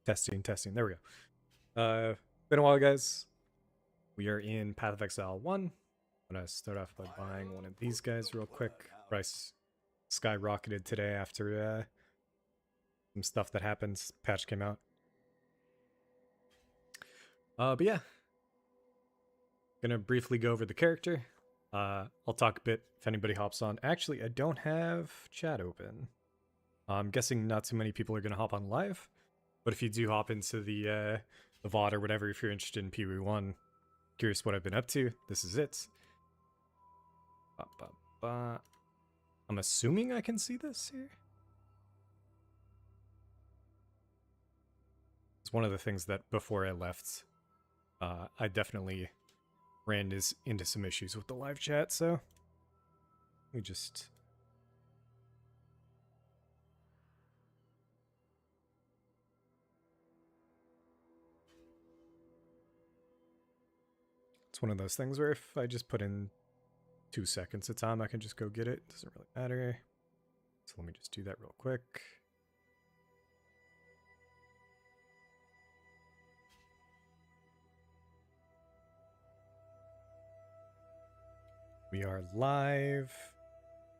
Testing. There we go. Been a while, guys. We are in Path of Exile 1. I'm going to start off by buying one of these guys real quick. Price skyrocketed today after some stuff that happened. Patch came out. But yeah. Gonna briefly go over the character. I'll talk a bit if anybody hops on. Actually, I don't have chat open. I'm guessing not too many people are gonna hop on live. But if you do hop into the VOD or whatever, if you're interested in PoE1, curious what I've been up to, this is it. I'm assuming I can see this here. It's one of the things that before I left, I definitely ran into some issues with the live chat, so we just... It's one of those things where if I just put in 2 seconds of time, I can just go get it. Doesn't really matter. So let me just do that real quick. We are live.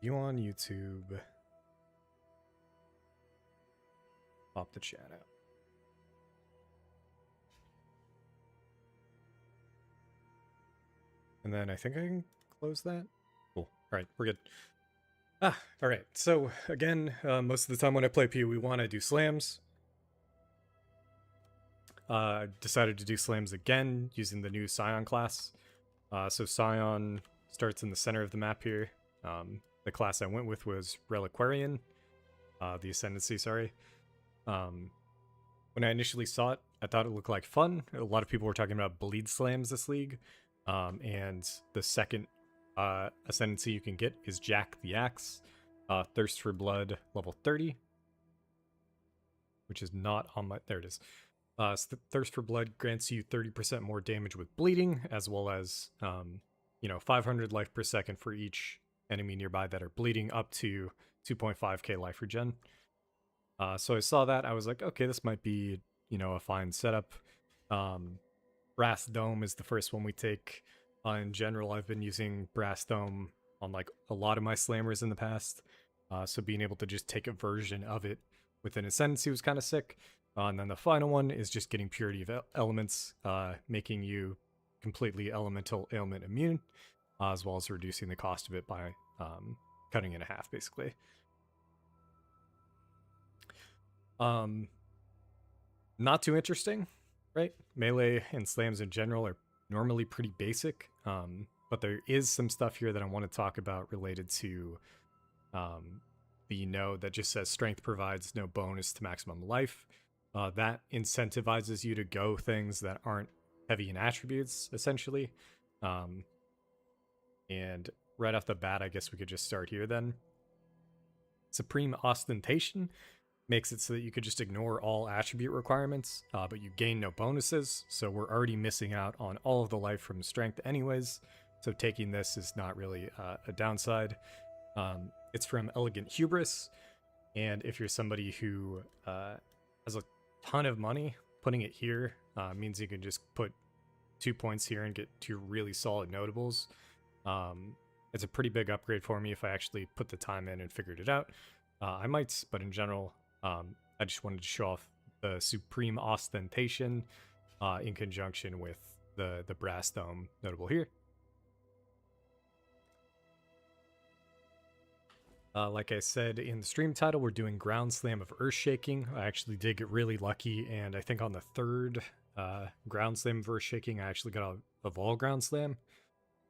You on YouTube. Pop the chat out. And then I think I can close that. Cool. All right, we're good. All right. So again, most of the time when I play PoE1, I do slams. Decided to do slams again using the new Scion class. So Scion starts in the center of the map here. The class I went with was Reliquarian. The Ascendancy, sorry. When I initially saw it, I thought it looked like fun. A lot of people were talking about bleed slams this league. And the second Ascendancy you can get is Jack the Axe. Thirst for Blood, level 30. Which is not on my... There it is. So Thirst for Blood grants you 30% more damage with bleeding, as well as, 500 life per second for each enemy nearby that are bleeding, up to 2.5k life regen. So I saw that, I was like, okay, this might be, a fine setup. Brass Dome is the first one we take. In general, I've been using Brass Dome on like a lot of my slammers in the past. So being able to just take a version of it with an Ascendancy was kind of sick. And then the final one is just getting Purity of Elements, making you completely elemental ailment immune, as well as reducing the cost of it by cutting it in half, basically. Not too interesting, right? Melee and slams in general are normally pretty basic, but there is some stuff here that I want to talk about related to the node that just says strength provides no bonus to maximum life. That incentivizes you to go things that aren't heavy in attributes, essentially. And right off the bat, I guess we could just start here then. Supreme Ostentation makes it so that you could just ignore all attribute requirements, but you gain no bonuses, so we're already missing out on all of the life from strength anyways, so taking this is not really a downside. It's from Elegant Hubris, and if you're somebody who has a ton of money, putting it here means you can just put 2 points here and get 2 really solid notables. It's a pretty big upgrade for me if I actually put the time in and figured it out. I might, but in general, I just wanted to show off the Supreme Ostentation in conjunction with the Brass Dome notable here. Like I said in the stream title, we're doing Ground Slam of Earthshaking. I actually did get really lucky, and I think on the third Ground Slam of Earthshaking, I actually got a Vol Ground Slam.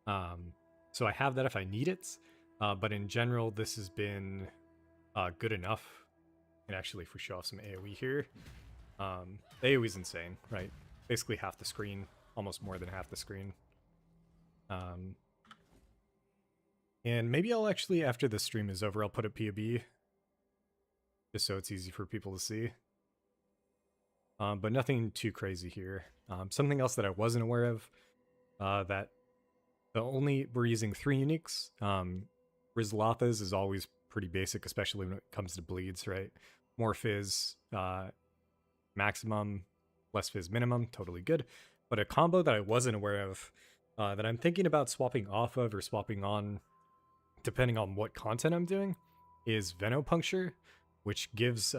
So I have that if I need it, but in general, this has been good enough. And actually, if we show off some AoE here, AoE is insane, right? Basically half the screen, almost more than half the screen. And maybe I'll actually, after this stream is over, I'll put a POB, just so it's easy for people to see. But nothing too crazy here. Something else that I wasn't aware of, that we're using 3 uniques. Rizlatha's is always pretty basic, especially when it comes to bleeds, right? More fizz, maximum, less fizz minimum, totally good. But a combo that I wasn't aware of, that I'm thinking about swapping off of or swapping on, depending on what content I'm doing, is Venopuncture, which gives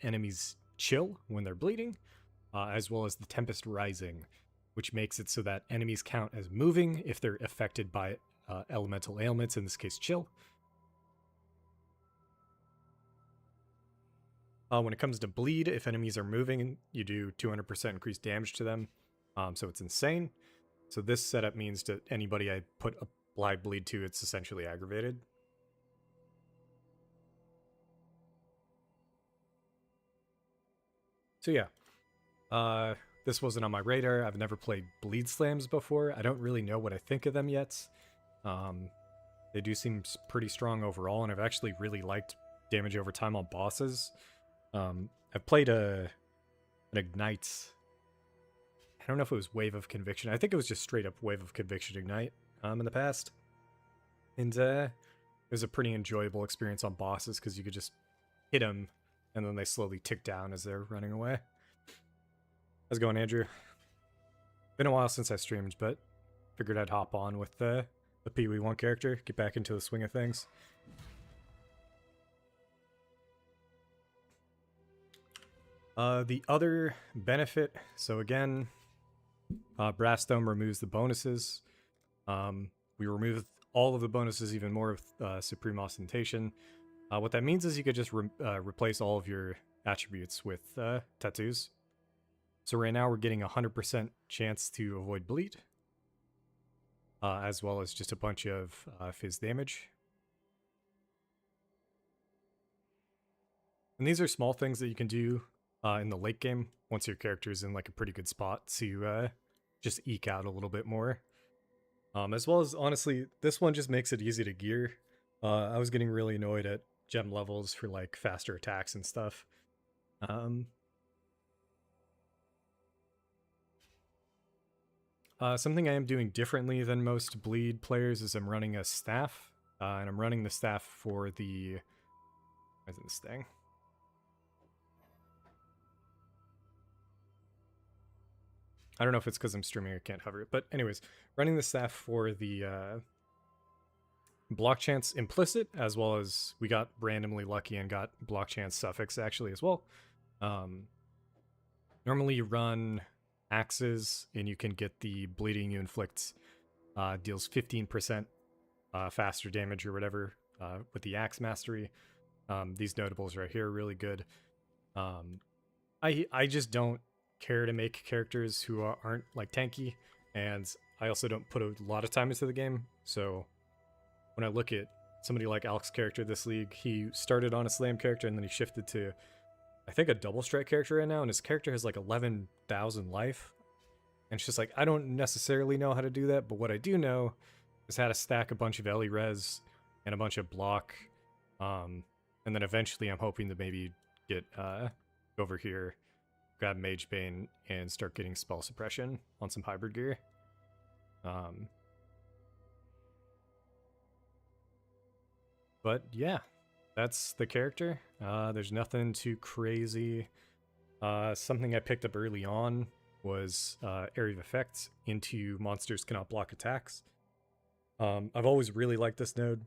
enemies chill when they're bleeding, as well as the Tempest Rising, which makes it so that enemies count as moving if they're affected by elemental ailments, in this case chill. When it comes to bleed, if enemies are moving, you do 200% increased damage to them, so it's insane. So this setup means that anybody I put a live bleed to, it's essentially aggravated. So yeah, this wasn't on my radar. I've never played bleed slams before. I don't really know what I think of them yet. They do seem pretty strong overall, and I've actually really liked damage over time on bosses. I've played an Ignite. I don't know if it was Wave of Conviction. I think it was just straight up Wave of Conviction Ignite in the past. And it was a pretty enjoyable experience on bosses because you could just hit them and then they slowly tick down as they're running away. How's it going, Andrew? Been a while since I streamed, but figured I'd hop on with the Pee-wee 1 character, get back into the swing of things. The other benefit, so again, Brass Dome removes the bonuses. We removed all of the bonuses, even more with Supreme Ostentation. What that means is you could just replace all of your attributes with tattoos. So right now we're getting 100% chance to avoid bleed, as well as just a bunch of fizz damage. And these are small things that you can do in the late game once your character is in like a pretty good spot to just eke out a little bit more. As well as, honestly, this one just makes it easy to gear. I was getting really annoyed at gem levels for like faster attacks and stuff. Something I am doing differently than most bleed players is I'm running a staff, and I'm running the staff for the... Where's this thing? I don't know if it's because I'm streaming, I can't hover it, but anyways, running the staff for the block chance implicit, as well as we got randomly lucky and got block chance suffix actually as well. Normally you run axes and you can get the bleeding you inflict deals 15% faster damage or whatever with the axe mastery. These notables right here are really good. I just don't care to make characters who aren't like tanky, and I also don't put a lot of time into the game. So when I look at somebody like Alex's character this league, he started on a slam character and then he shifted to, I think, a double strike character right now, and his character has like 11,000 life. And it's just like, I don't necessarily know how to do that, but what I do know is how to stack a bunch of Ellie res and a bunch of block. And then eventually I'm hoping to maybe get over here, grab Mage Bane, and start getting spell suppression on some hybrid gear. But yeah, that's the character. There's nothing too crazy. Something I picked up early on was Area of Effect into monsters cannot block attacks. I've always really liked this node.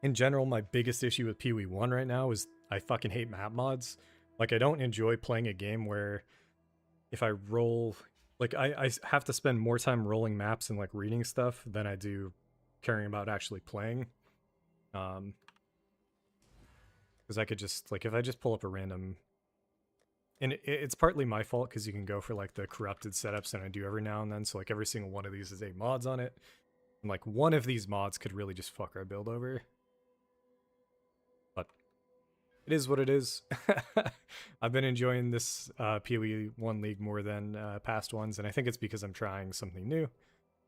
In general, my biggest issue with Pee-wee 1 right now is I fucking hate map mods. Like, I don't enjoy playing a game where if I roll... Like, I have to spend more time rolling maps and, like, reading stuff than I do caring about actually playing. Because I could just... Like, if I just pull up a random... And it's partly my fault, because you can go for, like, the corrupted setups, and I do every now and then. So, like, every single one of these is 8 mods on it. And, like, one of these mods could really just fuck our build over. But it is what it is. I've been enjoying this Pee-wee 1 league more than past ones, and I think it's because I'm trying something new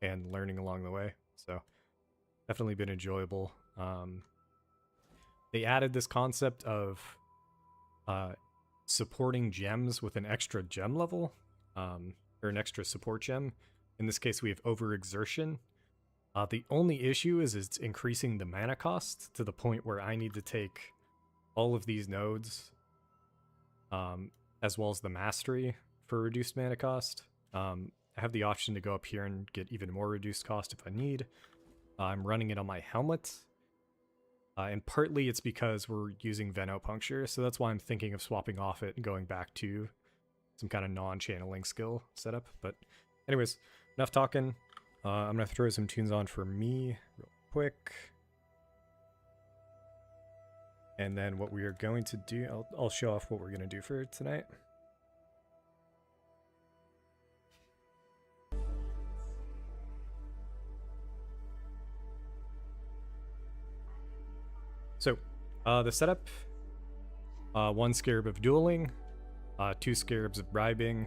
and learning along the way. So definitely been enjoyable. They added this concept of supporting gems with an extra gem level, or an extra support gem. In this case, we have overexertion. The only issue is it's increasing the mana cost to the point where I need to take all of these nodes as well as the mastery for reduced mana cost. I have the option to go up here and get even more reduced cost if I need. I'm running it on my helmet. And partly it's because we're using Venopuncture, so that's why I'm thinking of swapping off it and going back to some kind of non-channeling skill setup. But anyways, enough talking. I'm going to throw some tunes on for me real quick. And then what we are going to do, I'll show off what we're going to do for tonight. So, the setup, 1 Scarab of Dueling, 2 Scarabs of Bribing,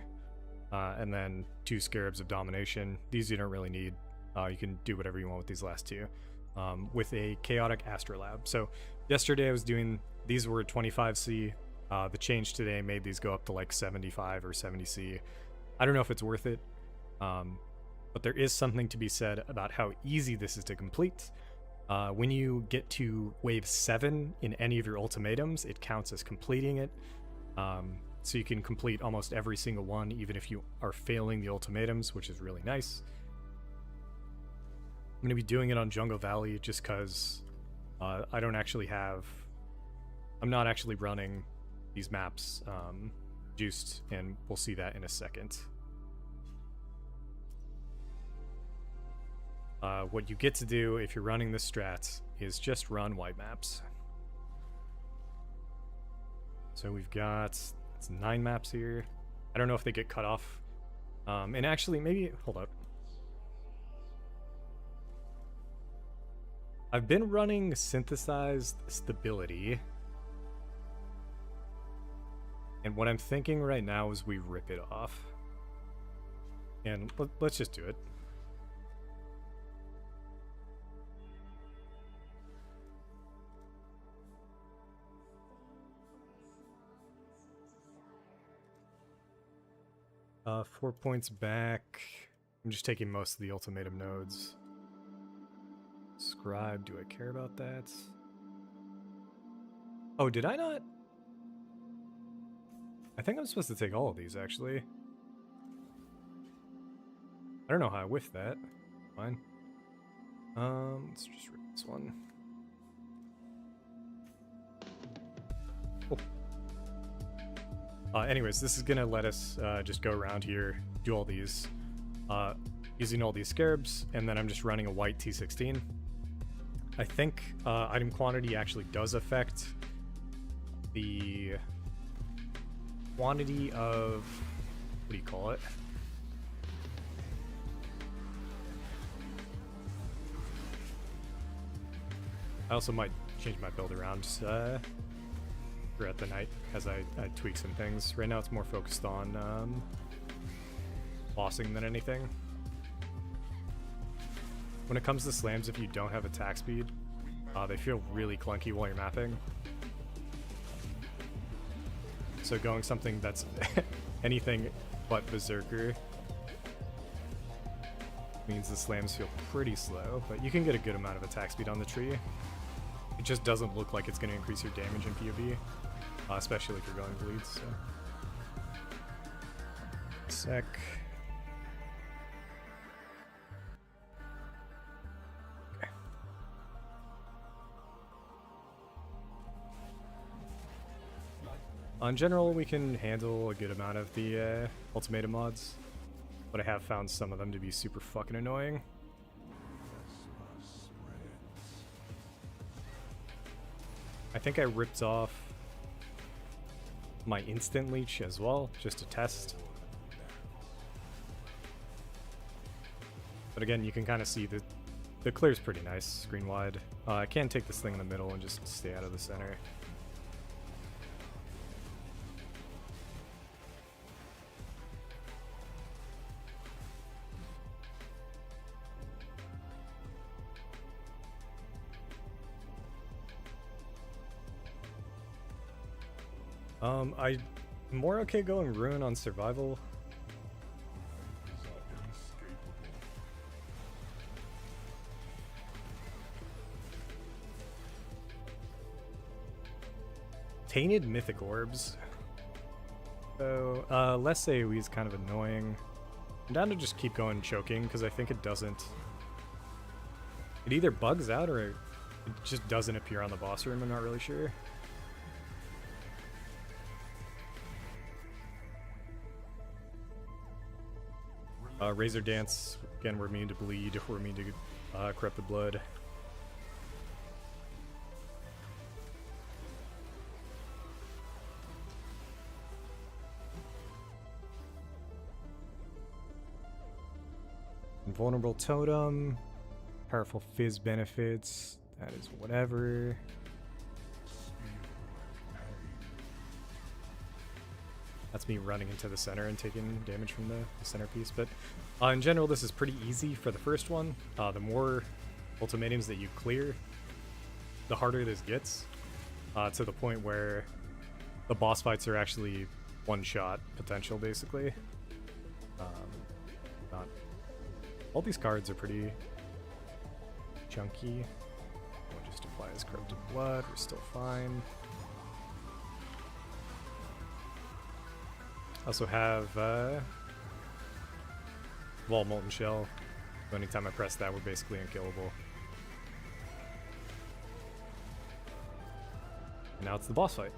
and then 2 Scarabs of Domination. These you don't really need. You can do whatever you want with these last two. With a Chaotic Astrolabe. So, yesterday I was doing, these were 25C. The change today made these go up to like 75 or 70C. I don't know if it's worth it, but there is something to be said about how easy this is to complete. When you get to wave 7 in any of your ultimatums, it counts as completing it. So you can complete almost every single one, even if you are failing the ultimatums, which is really nice. I'm going to be doing it on Jungle Valley just because I don't actually have... I'm not actually running these maps juiced, and we'll see that in a second. What you get to do if you're running the strats is just run white maps. So we've got 9 maps here. I don't know if they get cut off. And actually, maybe, hold up. I've been running synthesized stability. And what I'm thinking right now is we rip it off. And let's just do it. Uh, 4 points back. I'm just taking most of the ultimatum nodes. Scribe, do I care about that? Oh, did I not? I think I'm supposed to take all of these, actually. I don't know how I whiffed that. Fine. Let's just rip this one. Oh. Anyways, this is gonna let us just go around here, do all these, using all these scarabs, and then I'm just running a white T16. I think item quantity actually does affect the quantity of, what do you call it? I also might change my build around throughout the night as I tweak some things. Right now it's more focused on bossing than anything. When it comes to slams, if you don't have attack speed, they feel really clunky while you're mapping. So going something that's anything but Berserker means the slams feel pretty slow, but you can get a good amount of attack speed on the tree. It just doesn't look like it's going to increase your damage in PoE, especially if you're going bleeds. So. Sec. In general, we can handle a good amount of the ultimatum mods, but I have found some of them to be super fucking annoying. I think I ripped off my instant leech as well, just to test. But again, you can kind of see that the clear's pretty nice, screen wide. I can take this thing in the middle and just stay out of the center. I'm more okay going Ruin on survival. Tainted Mythic Orbs. So, less AoE is kind of annoying. I'm down to just keep going choking, because I think it doesn't... It either bugs out, or it just doesn't appear on the boss room, I'm not really sure. Razor Dance, again, we're immune to bleed, we're immune to corrupted blood. Invulnerable Totem, powerful Fizz benefits, that is whatever. That's me running into the center and taking damage from the centerpiece, but in general this is pretty easy for the first one. The more ultimatums that you clear, the harder this gets, to the point where the boss fights are actually one-shot potential, basically. Not all these cards are pretty chunky. We'll just apply this corrupted blood, we're still fine. Also have Wall Molten Shell. So anytime I press that, we're basically unkillable. And now it's the boss fight.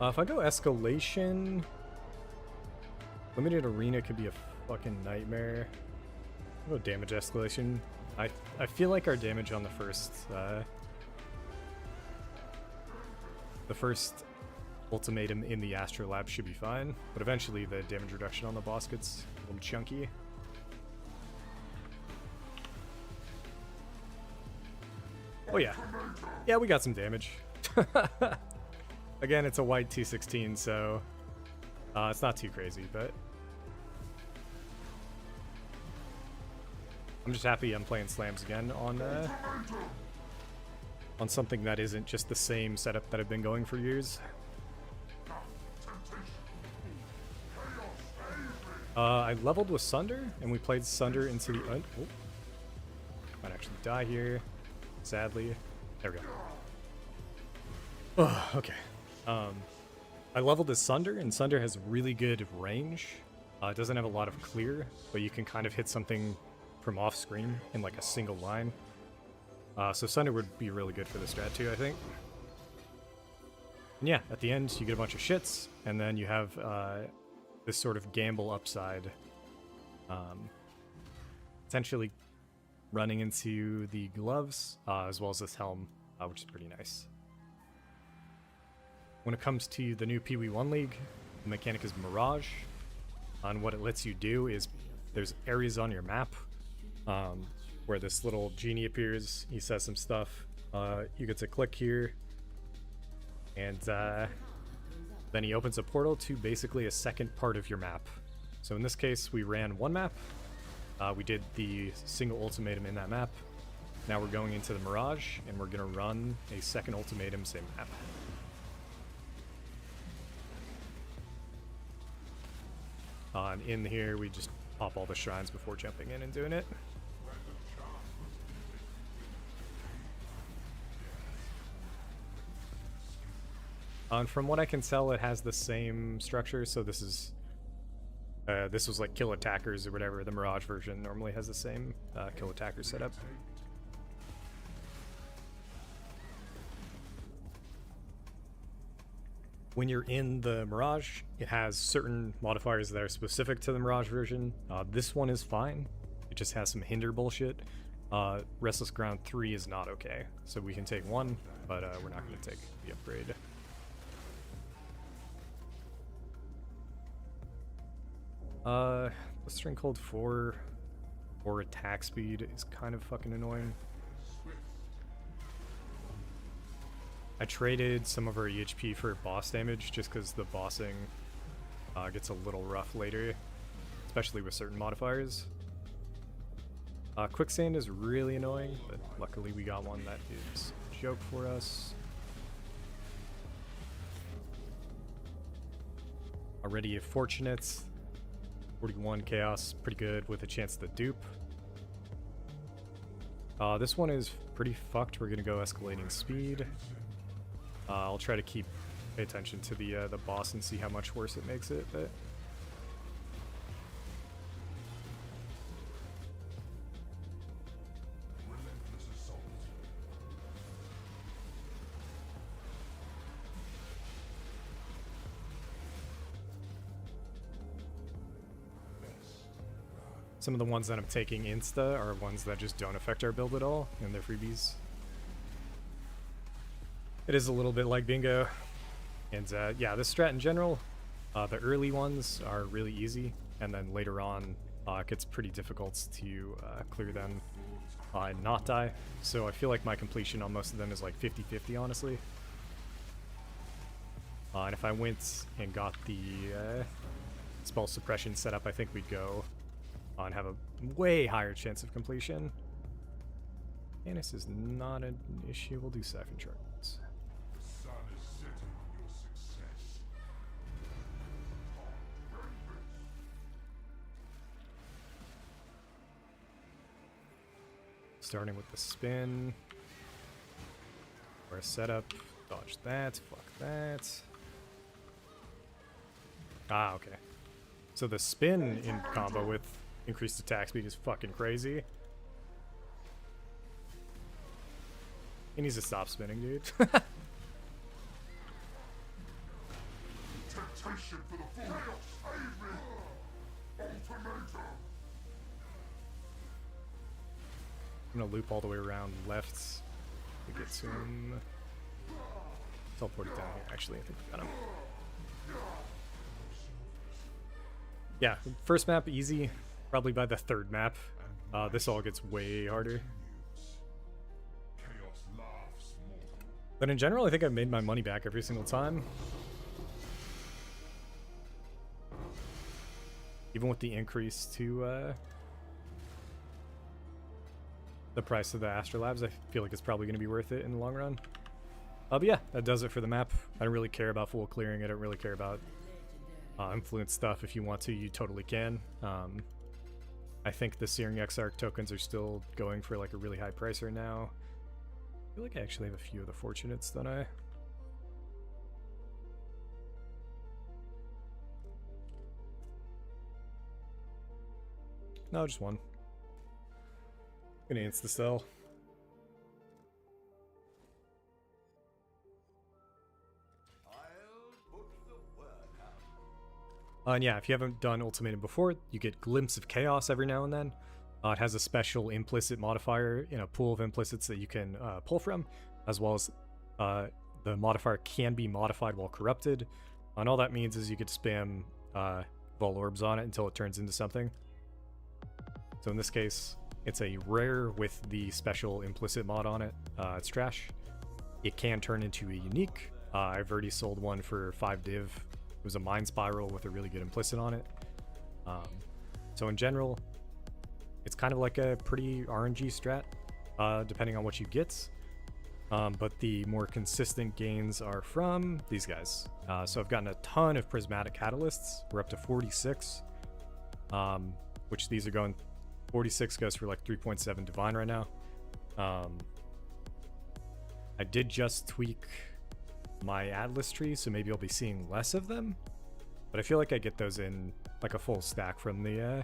If I go Escalation, Limited Arena could be a fucking nightmare. I'll go Damage Escalation. I feel like our damage on the first Ultimatum in the Astrolabe should be fine, but eventually the damage reduction on the boss gets a little chunky. Oh yeah. Yeah, we got some damage. Again, it's a white T16, so it's not too crazy, but I'm just happy I'm playing slams again on something that isn't just the same setup that I've been going for years. I leveled with Sunder, and we played Sunder into the... Oh, might actually die here, sadly. There we go. Oh, okay. I leveled as Sunder, and Sunder has really good range. It doesn't have a lot of clear, but you can kind of hit something from off screen in like a single line. So Sunder would be really good for this strat too, I think. And yeah, at the end you get a bunch of shits, and then you have this sort of gamble upside, potentially running into the gloves, as well as this helm, which is pretty nice. When it comes to the new PW1 League, the mechanic is Mirage. And what it lets you do is there's areas on your map where this little genie appears. He says some stuff. You get to click here, and then he opens a portal to basically a second part of your map. So in this case, we ran one map. We did the single ultimatum in that map. Now we're going into the Mirage, and we're going to run a second ultimatum, same map. And in here, we just pop all the shrines before jumping in and doing it. And from what I can tell, it has the same structure. So this is this was like kill attackers or whatever. The Mirage version normally has the same kill attacker setup. When you're in the Mirage, it has certain modifiers that are specific to the Mirage version. This one is fine. It just has some hinder bullshit. Restless Ground 3 is not okay. So we can take one, but we're not going to take the upgrade. Blistering Cold 4 or attack speed is kind of fucking annoying. I traded some of our EHP for boss damage just because the bossing gets a little rough later, especially with certain modifiers. Quicksand is really annoying, but luckily we got one that is a joke for us. Already fortunate. 41 Chaos, pretty good with a chance to dupe. This one is pretty fucked. We're gonna go escalating speed. I'll try to keep pay attention to the boss and see how much worse it makes it, but some of the ones that I'm taking insta are ones that just don't affect our build at all, and they're freebies. It is a little bit like bingo. And yeah, this strat in general, the early ones are really easy, and then later on it gets pretty difficult to clear them and not die. So I feel like my completion on most of them is like 50-50, honestly. And if I went and got the spell suppression set up, I think we'd go and have a way higher chance of completion. And this is not an issue. We'll do Siphon Charts. Starting with the spin. Or a setup. Dodge that. Fuck that. Ah, okay. So the spin in combo with increased attack speed is fucking crazy. He needs to stop spinning, dude. Temptation for the full. Save me! Ultimatum! I'm gonna loop all the way around left to get to him. Teleport it down here. Actually, I think we got him. Yeah, first map easy. Probably by the third map, this all gets way harder. But in general, I think I've made my money back every single time. Even with the increase to the price of the Astrolabes, I feel like it's probably going to be worth it in the long run. But yeah, that does it for the map. I don't really care about full clearing. I don't really care about influence stuff. If you want to, you totally can. I think the Searing Exarch tokens are still going for like a really high price right now. I feel like I actually have a few of the Fortunates, don't I? No, just one. Gonna insta-sell. And yeah, if you haven't done Ultimatum before, you get Glimpse of Chaos every now and then. It has a special implicit modifier in a pool of implicits that you can pull from, as well as the modifier can be modified while corrupted. And all that means is you could spam Vol Orbs on it until it turns into something. So in this case, it's a rare with the special implicit mod on it. It's trash. It can turn into a unique. I've already sold one for 5 div. It was a Mind Spiral with a really good implicit on it. So in general, it's kind of like a pretty RNG strat, depending on what you get. But the more consistent gains are from these guys. So I've gotten a ton of Prismatic Catalysts. We're up to 46, which these are going... 46 goes for like 3.7 Divine right now. I did just tweak my Atlas tree, so maybe I'll be seeing less of them. But I feel like I get those in like a full stack from the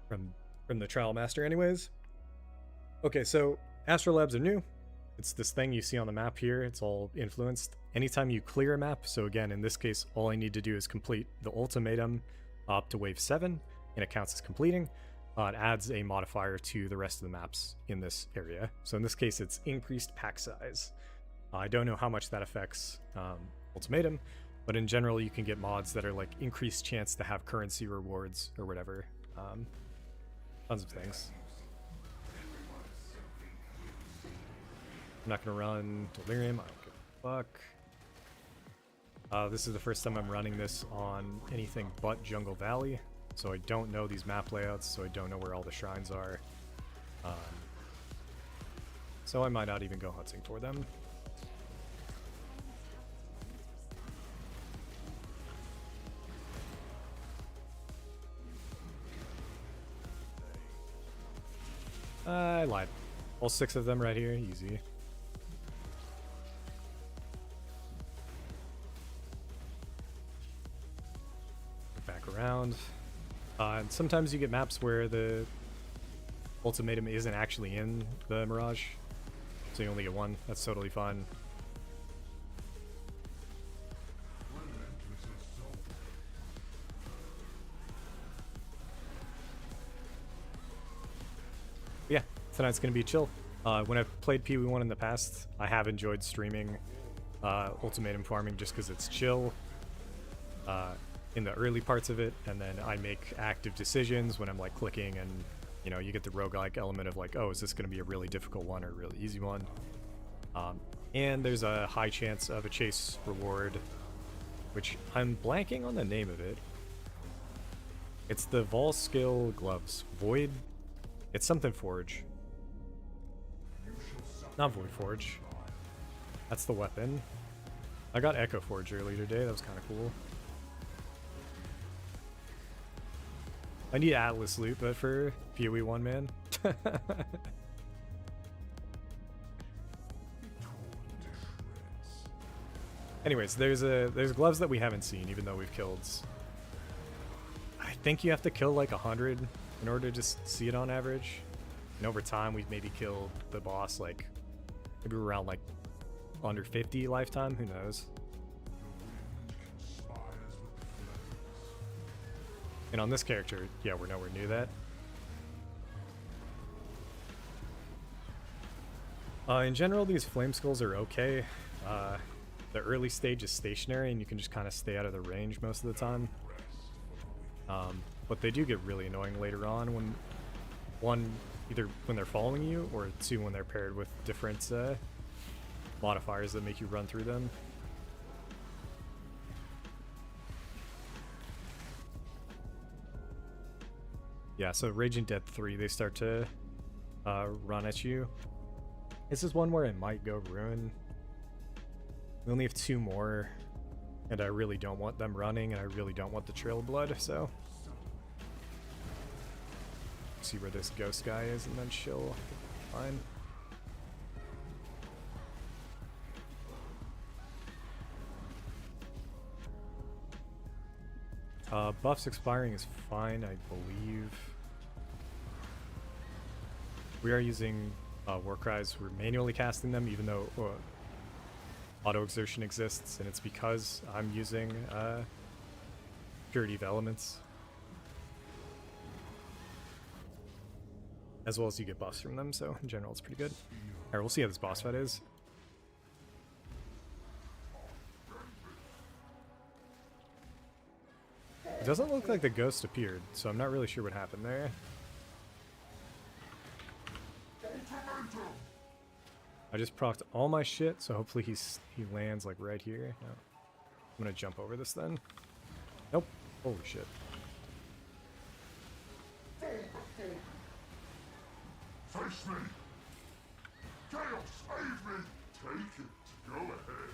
from the Trial Master anyways. Okay, so Astrolabes are new. It's this thing you see on the map here. It's all influenced. Anytime you clear a map, so again, in this case, all I need to do is complete the Ultimatum up to wave 7, and it counts as completing. It adds a modifier to the rest of the maps in this area. So in this case, it's increased pack size. I don't know how much that affects Ultimatum, but in general, you can get mods that are like increased chance to have currency rewards or whatever. Tons of things. I'm not gonna run Delirium, I don't give a fuck. This is the first time I'm running this on anything but Jungle Valley, so I don't know these map layouts, so I don't know where all the shrines are. So I might not even go hunting for them. I lied. All 6 of them right here, easy. around. And sometimes you get maps where the Ultimatum isn't actually in the Mirage, so you only get one. That's totally fine. Yeah, tonight's gonna be chill. When I've played PoE1 in the past, I have enjoyed streaming Ultimatum farming just because it's chill in the early parts of it, and then I make active decisions when I'm like clicking, and you know, you get the roguelike element of like, oh, is this going to be a really difficult one or a really easy one? And there's a high chance of a chase reward, which I'm blanking on the name of it. It's the Vol skill gloves. Void? It's something Forge. Not Void Forge. That's the weapon. I got Echo Forge earlier today. That was kind of cool. I need Atlas loot, but for PoE1, man. Anyways, there's gloves that we haven't seen, even though we've killed. I think you have to kill like 100 in order to just see it on average. And over time, we've maybe killed the boss like maybe around like under 50 lifetime. Who knows? And on this character, yeah, we're nowhere near that. In general, these flame skulls are okay. The early stage is stationary, and you can just kind of stay out of the range most of the time. But they do get really annoying later on when, one, either when they're following you, or two, when they're paired with different modifiers that make you run through them. Yeah, so Raging Dead 3, they start to run at you. This is one where it might go Ruin. We only have 2 more, and I really don't want them running, and I really don't want the Trail Blood, so... See where this ghost guy is, and then she'll fine. Buffs expiring is fine, I believe. We are using War Cries. We're manually casting them, even though auto exertion exists, and it's because I'm using Purity of Elements. As well as you get buffs from them, so in general it's pretty good. Alright, we'll see how this boss fight is. It doesn't look like the ghost appeared, so I'm not really sure what happened there. I just procced all my shit, so hopefully he lands like right here. No. I'm gonna jump over this then. Nope. Holy shit. Face me! Chaos, save me! Take it. Go ahead.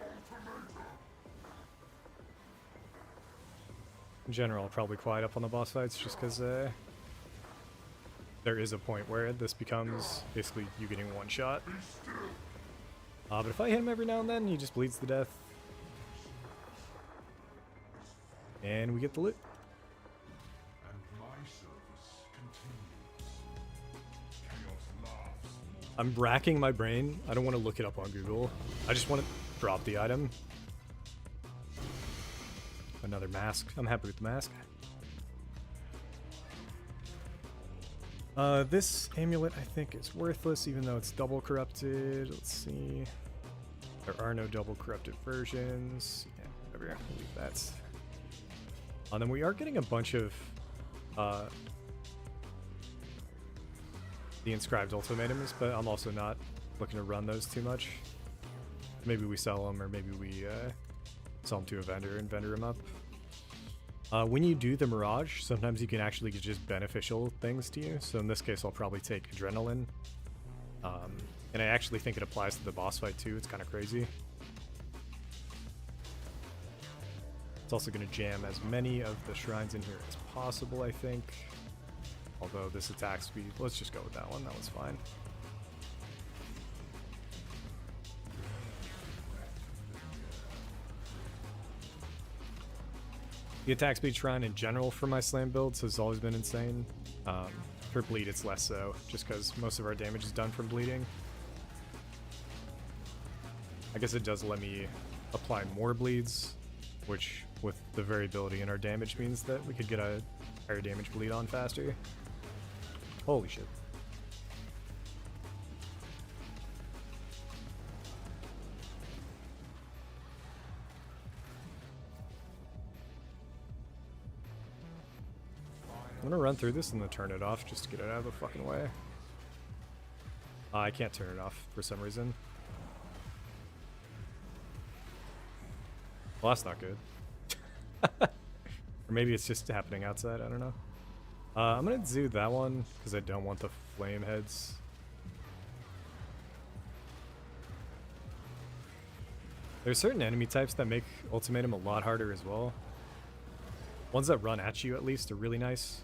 Ultimatum. In general, I'll probably quiet up on the boss fights just because there is a point where this becomes basically you getting one shot. But if I hit him every now and then, he just bleeds to death. And we get the loot. And my service continues. Chaos laughs. I'm racking my brain. I don't want to look it up on Google. I just want to drop the item. Another mask. I'm happy with the mask. This amulet I think is worthless, even though it's double corrupted. Let's see. There are no double corrupted versions. Yeah, whatever. We'll leave that. And then we are getting a bunch of the inscribed ultimatums, but I'm also not looking to run those too much. Maybe we sell them, or maybe we sell them to a vendor and vendor them up. When you do the Mirage, sometimes you can actually get just beneficial things to you. So in this case, I'll probably take Adrenaline. And I actually think it applies to the boss fight too. It's kind of crazy. It's also going to jam as many of the shrines in here as possible, I think. Although this attack speed, let's just go with that one. That was fine. The attack speed shrine in general for my slam builds has always been insane. For bleed, it's less so, just because most of our damage is done from bleeding. I guess it does let me apply more bleeds, which with the variability in our damage means that we could get a higher damage bleed on faster. Holy shit. I'm gonna run through this and then turn it off just to get it out of the fucking way. I can't turn it off for some reason. Well, that's not good. Or maybe it's just happening outside, I don't know. I'm gonna do that one because I don't want the flame heads. There's certain enemy types that make Ultimatum a lot harder as well. Ones that run at you at least are really nice.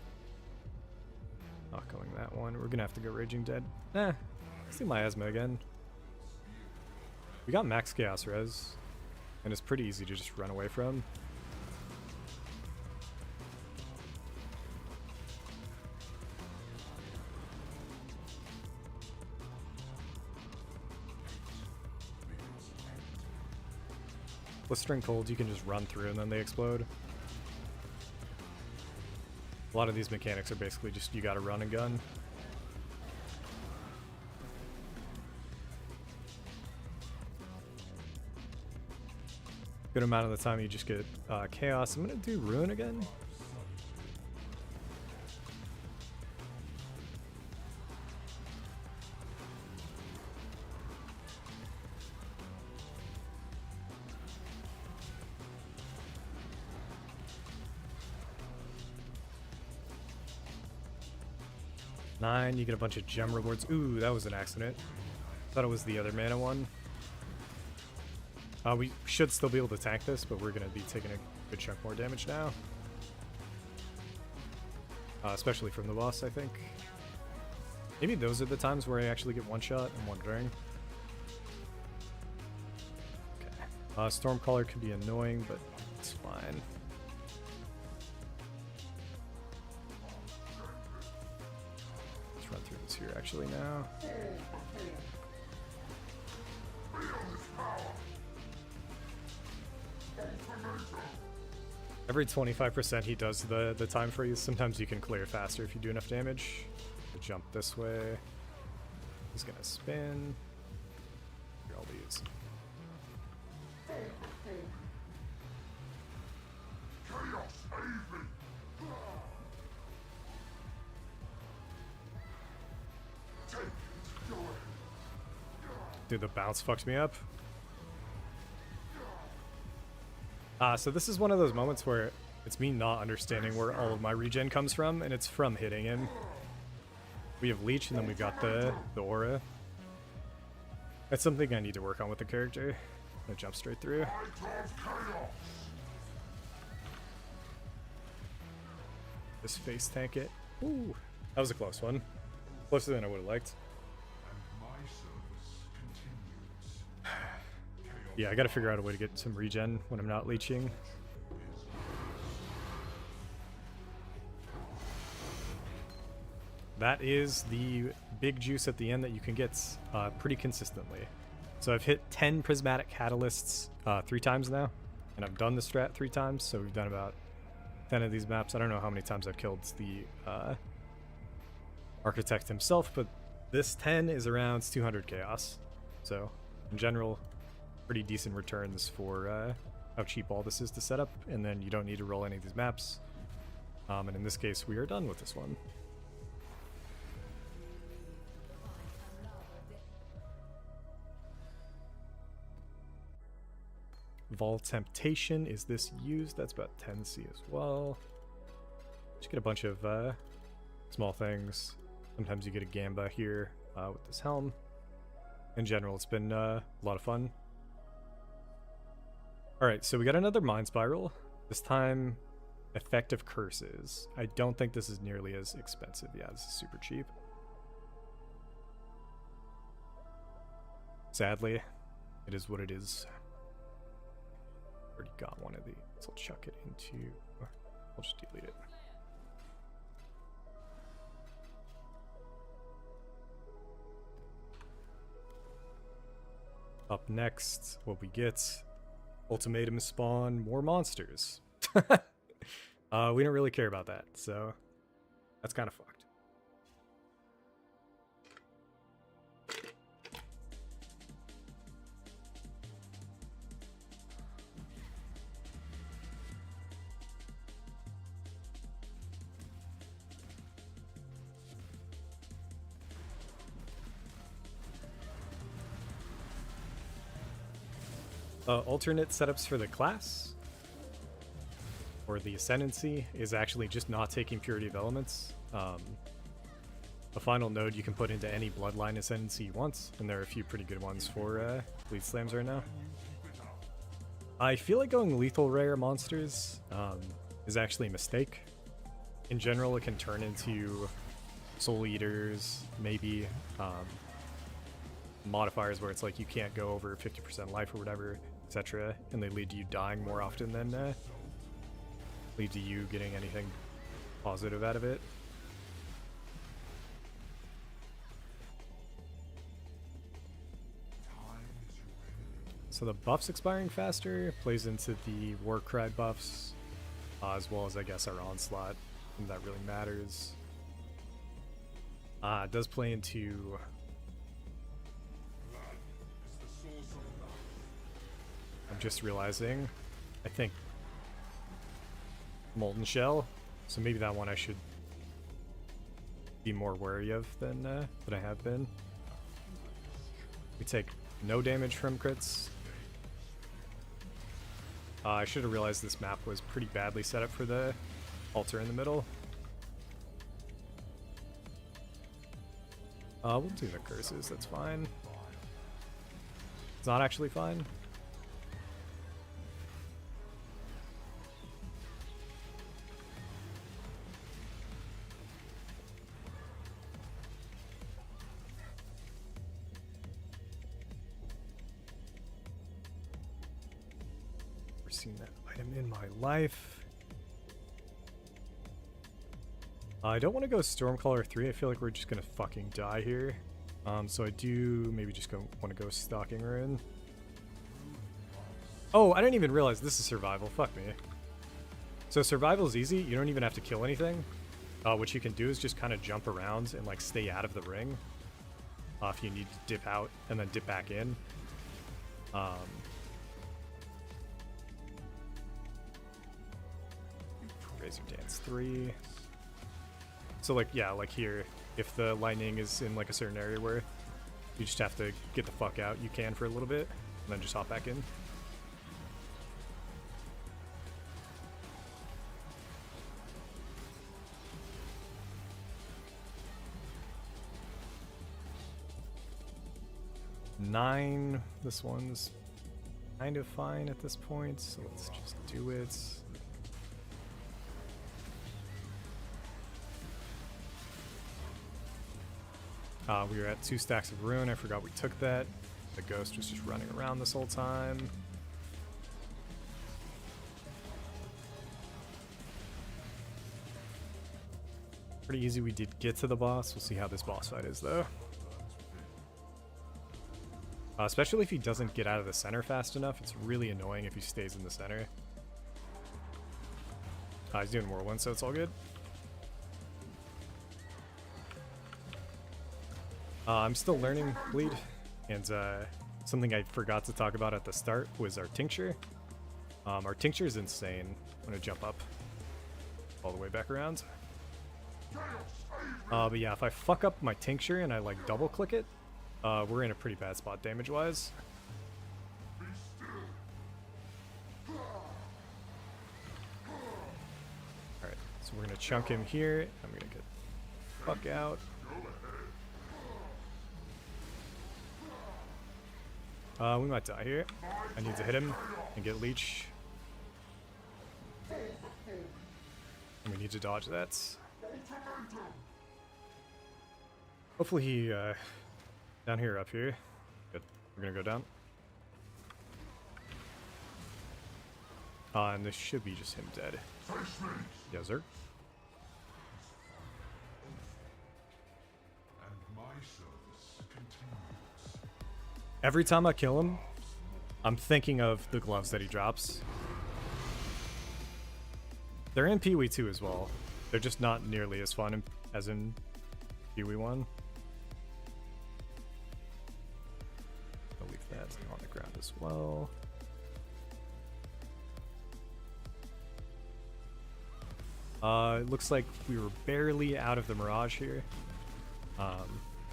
Not going that one. We're gonna have to go Raging Dead. Let's do Miasma again. We got max Chaos Res, and it's pretty easy to just run away from. Blistering Cold, you can just run through and then they explode. A lot of these mechanics are basically just you gotta run and gun. Good amount of the time you just get Chaos. I'm gonna do Ruin again. Nine, you get a bunch of gem rewards. Ooh, that was an accident. Thought it was the other mana one. We should still be able to tank this, but we're going to be taking a good chunk more damage now. Especially from the boss, I think. Maybe those are the times where I actually get one shot, I'm wondering. Okay. Stormcaller could be annoying, but it's fine. Run through this here actually now. Every 25% he does the time freeze. Sometimes you can clear faster if you do enough damage. Jump this way. He's gonna spin. Here, all these. Dude, the bounce fucked me up. So this is one of those moments where it's me not understanding where all of my regen comes from, and it's from hitting him. We have Leech, and then we've got the aura. That's something I need to work on with the character. I'm gonna jump straight through. Just face tank it. Ooh, that was a close one. Closer than I would have liked. Yeah, I gotta figure out a way to get some regen when I'm not leeching. That is the big juice at the end that you can get pretty consistently. So I've hit 10 Prismatic Catalysts 3 times now, and I've done the strat 3 times, so we've done about 10 of these maps. I don't know how many times I've killed the Architect himself, but this 10 is around 200 Chaos. So, in general, pretty decent returns for how cheap all this is to set up, and then you don't need to roll any of these maps. And in this case, we are done with this one. Vol Temptation, is this used? That's about 10C as well. Just get a bunch of small things. Sometimes you get a Gamba here with this helm. In general, it's been a lot of fun. Alright, so we got another Mind Spiral. This time, Effective Curses. I don't think this is nearly as expensive. Yeah, this is super cheap. Sadly, it is what it is. Already got one of these. I'll chuck it into... I'll just delete it. Up next, what we get... Ultimatum spawn more monsters. We don't really care about that, so that's kind of fucked. Alternate setups for the class or the ascendancy is actually just not taking purity of elements. A final node you can put into any bloodline ascendancy you want, and there are a few pretty good ones for bleed slams right now. I feel like going lethal rare monsters is actually a mistake. In general, it can turn into soul eaters, maybe modifiers where it's like you can't go over 50% life or whatever, etc., and they lead to you dying more often than lead to you getting anything positive out of it. So the buffs expiring faster plays into the Warcry buffs, as well as I guess our onslaught, and that really matters. It does play into... I'm just realizing, I think Molten Shell, so maybe that one I should be more wary of than I have been. We take no damage from crits. I should have realized this map was pretty badly set up for the altar in the middle. We'll do the curses, that's fine. It's not actually fine. Seen that item in my life. I don't want to go Stormcaller 3. I feel like we're just gonna fucking die here. So I do maybe just want to go Stalking Rune. Oh, I didn't even realize this is survival. Fuck me. So survival is easy. You don't even have to kill anything. What you can do is just kind of jump around and like stay out of the ring. If you need to dip out and then dip back in. Razor Dance 3. So like, yeah, like here, if the lightning is in like a certain area where you just have to get the fuck out, you can for a little bit, and then just hop back in. Nine, this one's kind of fine at this point, so let's just do it. We were at 2 stacks of rune. I forgot we took that. The ghost was just running around this whole time. Pretty easy. We did get to the boss. We'll see how this boss fight is, though. Especially if he doesn't get out of the center fast enough. It's really annoying if he stays in the center. He's doing Whirlwind, so it's all good. I'm still learning bleed, and something I forgot to talk about at the start was our tincture. Our tincture is insane. I'm gonna jump up all the way back around. But yeah, if I fuck up my tincture and I like double click it, we're in a pretty bad spot damage wise. Alright, so we're gonna chunk him here. I'm gonna get the fuck out. We might die here. I need to hit him and get leech. And we need to dodge that. Hopefully he, down here, up here. Good. We're gonna go down. And this should be just him dead. Face me. Yes, sir. And my service continues. Every time I kill him, I'm thinking of the gloves that he drops. They're in Pee-wee 2 as well. They're just not nearly as fun as in Pee-wee 1. I'll leave that on the ground as well. It looks like we were barely out of the Mirage here.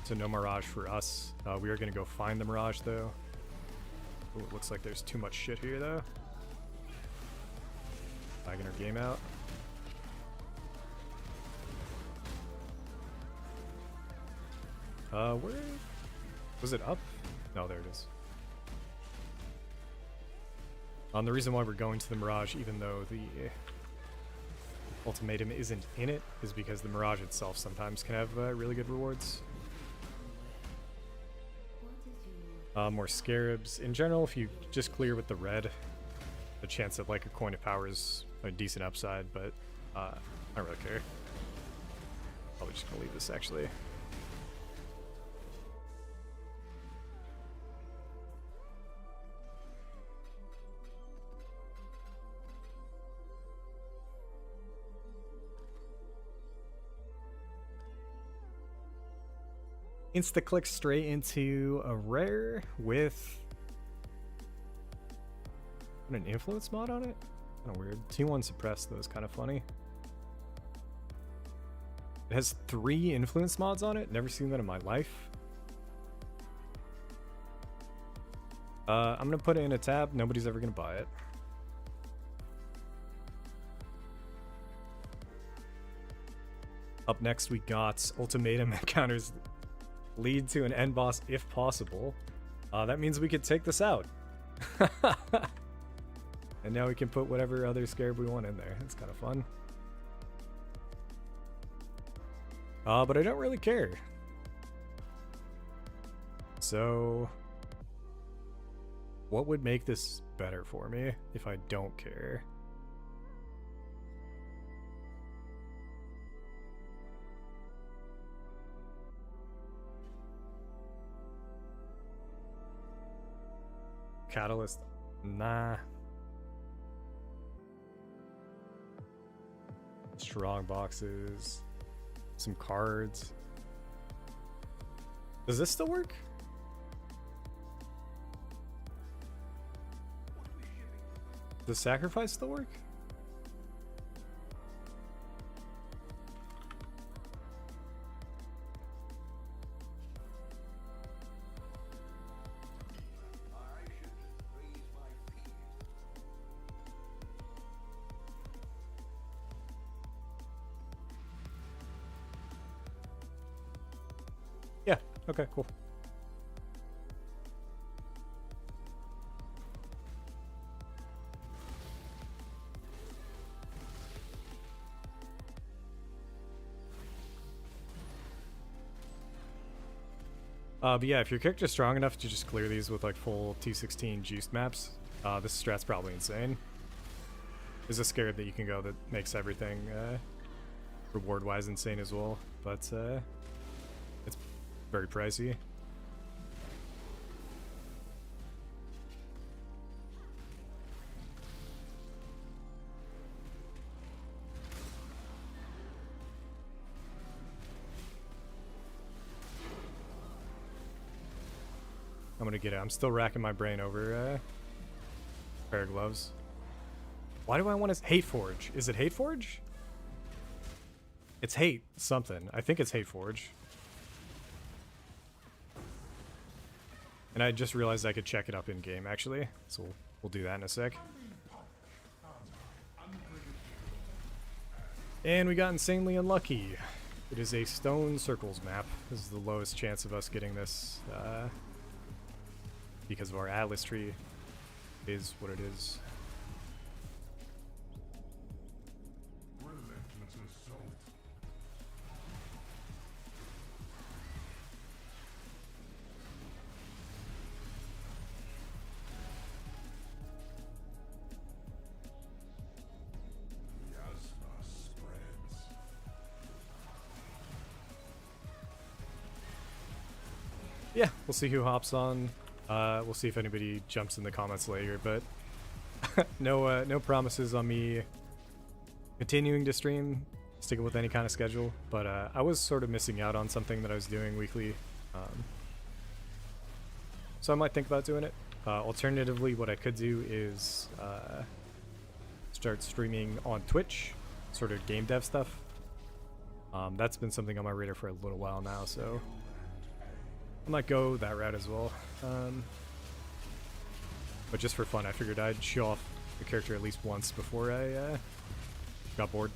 So no Mirage for us. We are going to go find the Mirage, though. Ooh, it looks like there's too much shit here, though. Lagging our game out. Where... Was it up? No, there it is. The reason why we're going to the Mirage, even though the Ultimatum isn't in it, is because the Mirage itself sometimes can have really good rewards. More Scarabs. In general, if you just clear with the red, the chance at like a coin of power is a decent upside, but I don't really care. Probably just gonna leave this actually. Insta-click straight into a rare with an influence mod on it? Kind of weird. T1 suppressed though is kind of funny. It has 3 influence mods on it. Never seen that in my life. I'm gonna put it in a tab. Nobody's ever gonna buy it. Up next we got Ultimatum encounters lead to an end boss if possible. That means we could take this out. And now we can put whatever other scarab we want in there. It's kind of fun. But I don't really care. So what would make this better for me if I don't care? Catalyst? Nah. Strong boxes. Some cards. Does this still work? Does sacrifice still work? Yeah, okay, cool. But yeah, if your character's strong enough to just clear these with like full T16 juiced maps, this strat's probably insane. There's a scarab that you can go that makes everything reward-wise insane as well, but it's very pricey. I'm gonna get it. I'm still racking my brain over pair of gloves. Why do I want to Hate Forge? Is it Hate Forge? It's Hate something. I think it's Hate Forge. And I just realized I could check it up in game actually, so we'll do that in a sec. And we got insanely unlucky. It is a stone circles map. This is the lowest chance of us getting this because of our Atlas tree. It is what it is. yeah, we'll see who hops on. We'll see if anybody jumps in the comments later, but no promises on me continuing to stream, sticking with any kind of schedule. But I was sort of missing out on something that I was doing weekly, so I might think about doing it. Alternatively, what I could do is start streaming on Twitch, sort of game dev stuff. That's been something on my radar for a little while now, so I might go that route as well. But just for fun, I figured I'd show off the character at least once before I got bored.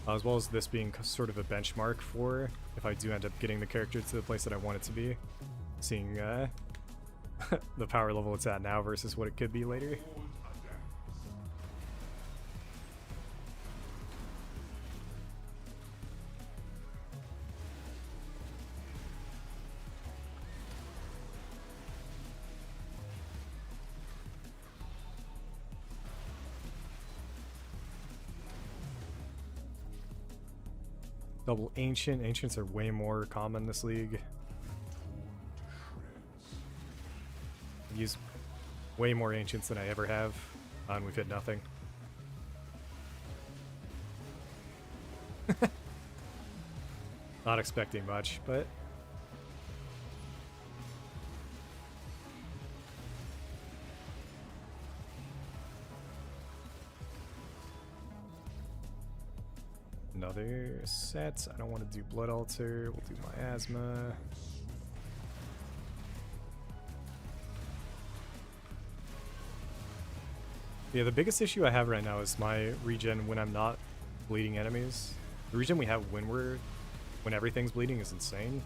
As well as this being sort of a benchmark for if I do end up getting the character to the place that I want it to be, seeing the power level it's at now versus what it could be later. Double Ancient. Ancients are way more common in this league. I use way more Ancients than I ever have, and we've hit nothing. Not expecting much, but another set. I don't want to do Blood Altar. We'll do Miasma. Yeah, the biggest issue I have right now is my regen when I'm not bleeding enemies. The regen we have when everything's bleeding is insane.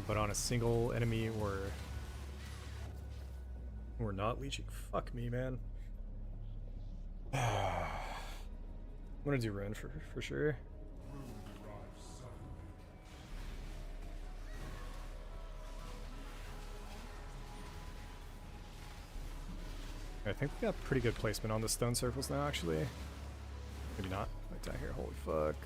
But on a single enemy or we're not leeching. Fuck me, man. I'm gonna do Rune for sure. I think we got pretty good placement on the stone circles now, actually. Maybe not. Right down here. Holy fuck.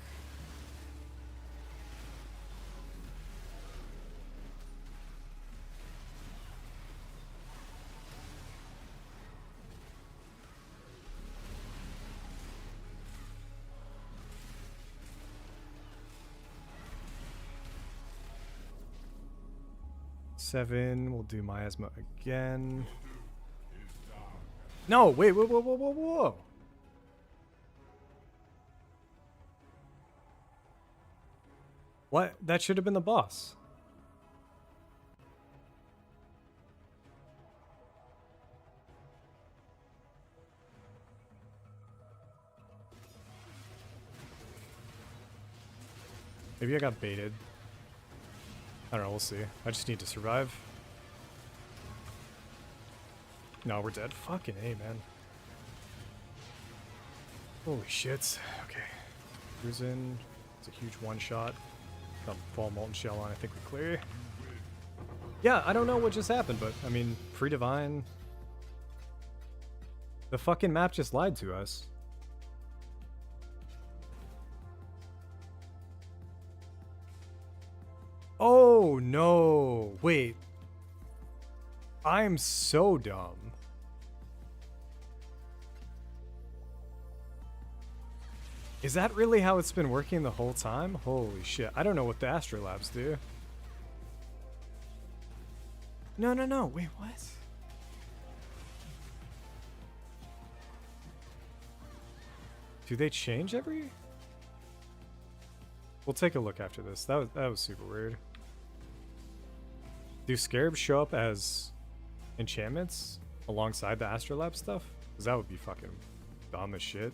Seven. We'll do Miasma again. No, wait, whoa, whoa, whoa, whoa, whoa. What? That should have been the boss. Maybe I got baited. I don't know, we'll see. I just need to survive. No, we're dead. Fucking A, man. Holy shit. Okay. Cruising. It's a huge one-shot. Got Fall Molten Shell on. I think we're clear. Yeah, I don't know what just happened, but, I mean, Free Divine. The fucking map just lied to us. Oh, no. Wait. I'm so dumb. Is that really how it's been working the whole time? Holy shit. I don't know what the Astrolabes do. No, no, no. Wait, what? Do they change every... We'll take a look after this. That was super weird. Do Scarabs show up as enchantments alongside the Astrolabe stuff? Because that would be fucking dumb as shit.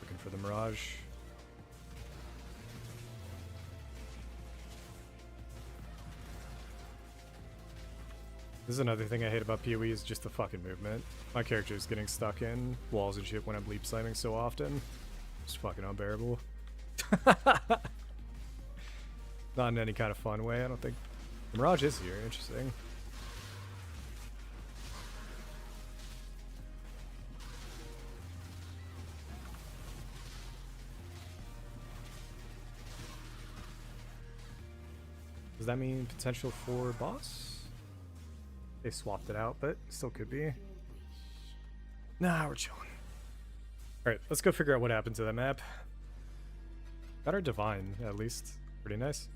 Looking for the Mirage. This is another thing I hate about PoE is just the fucking movement. My character is getting stuck in walls and shit when I'm leap sliding so often. It's fucking unbearable. Not in any kind of fun way, I don't think. Mirage is here, interesting. Does that mean potential for boss? They swapped it out, but still could be. Nah, we're chilling. Alright, let's go figure out what happened to that map. Got our Divine, at least. Pretty nice.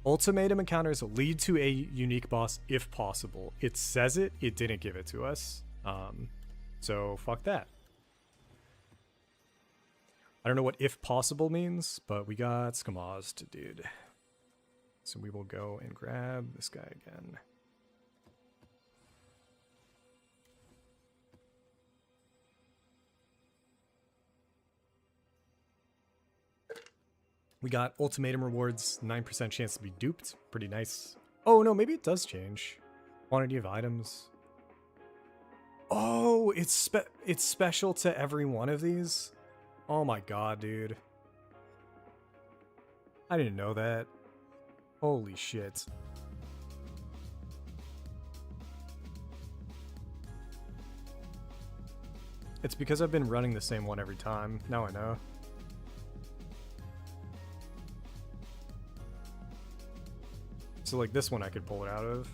Ultimatum encounters lead to a unique boss if possible. It says it didn't give it to us. So fuck that. I don't know what if possible means, but we got Skamazed, dude. So we will go and grab this guy again. We got Ultimatum rewards, 9% chance to be duped. Pretty nice. Oh, no, maybe it does change. Quantity of items. Oh, it's special to every one of these? Oh my god, dude. I didn't know that. Holy shit. It's because I've been running the same one every time. Now I know. So like this one I could pull it out of.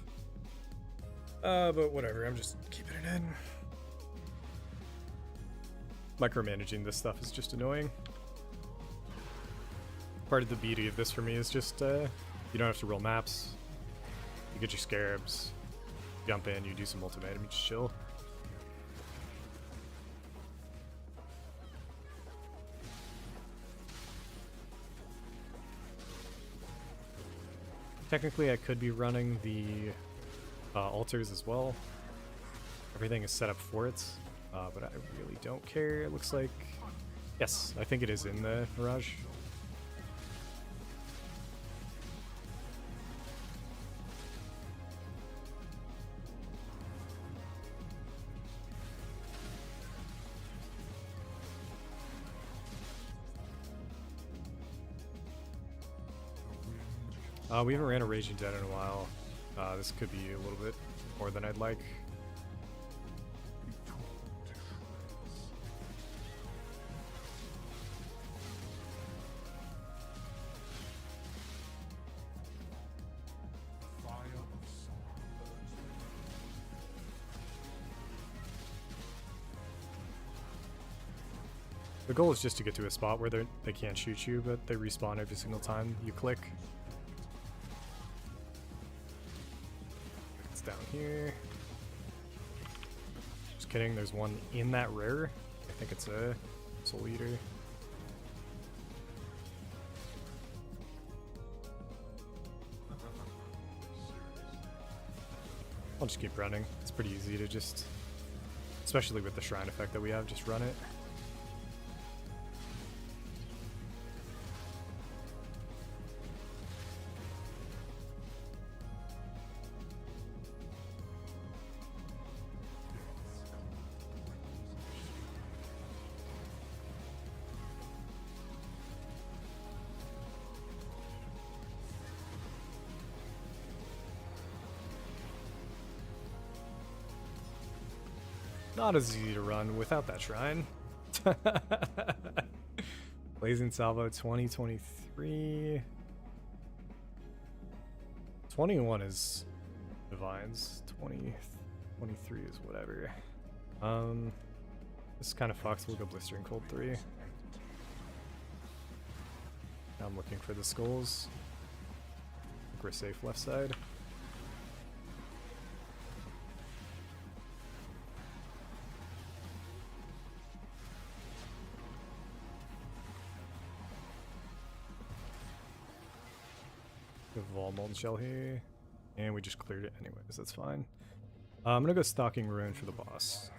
But whatever, I'm just keeping it in. Micromanaging this stuff is just annoying. Part of the beauty of this for me is just, you don't have to roll maps. You get your scarabs, jump in, you do some ultimatum, you just chill. Technically, I could be running the altars as well. Everything is set up for it, but I really don't care. It looks like... Yes, I think it is in the Mirage. We haven't ran a Raging Dead in a while. This could be a little bit more than I'd like. The goal is just to get to a spot where they can't shoot you, but they respawn every single time you click. It's down here. Just kidding, there's one in that rare. I think it's a Soul Eater. I'll just keep running. It's pretty easy to just, especially with the shrine effect that we have, just run it. Not as easy to run without that shrine. Blazing Salvo 2023. 21 is Divines. 23 is whatever. This kind of fucks. We'll go Blistering Cold 3. Now I'm looking for the skulls. I think we're safe left side. Molten Shell here, and we just cleared it anyways, that's fine. I'm gonna go Stalking Ruin for the boss.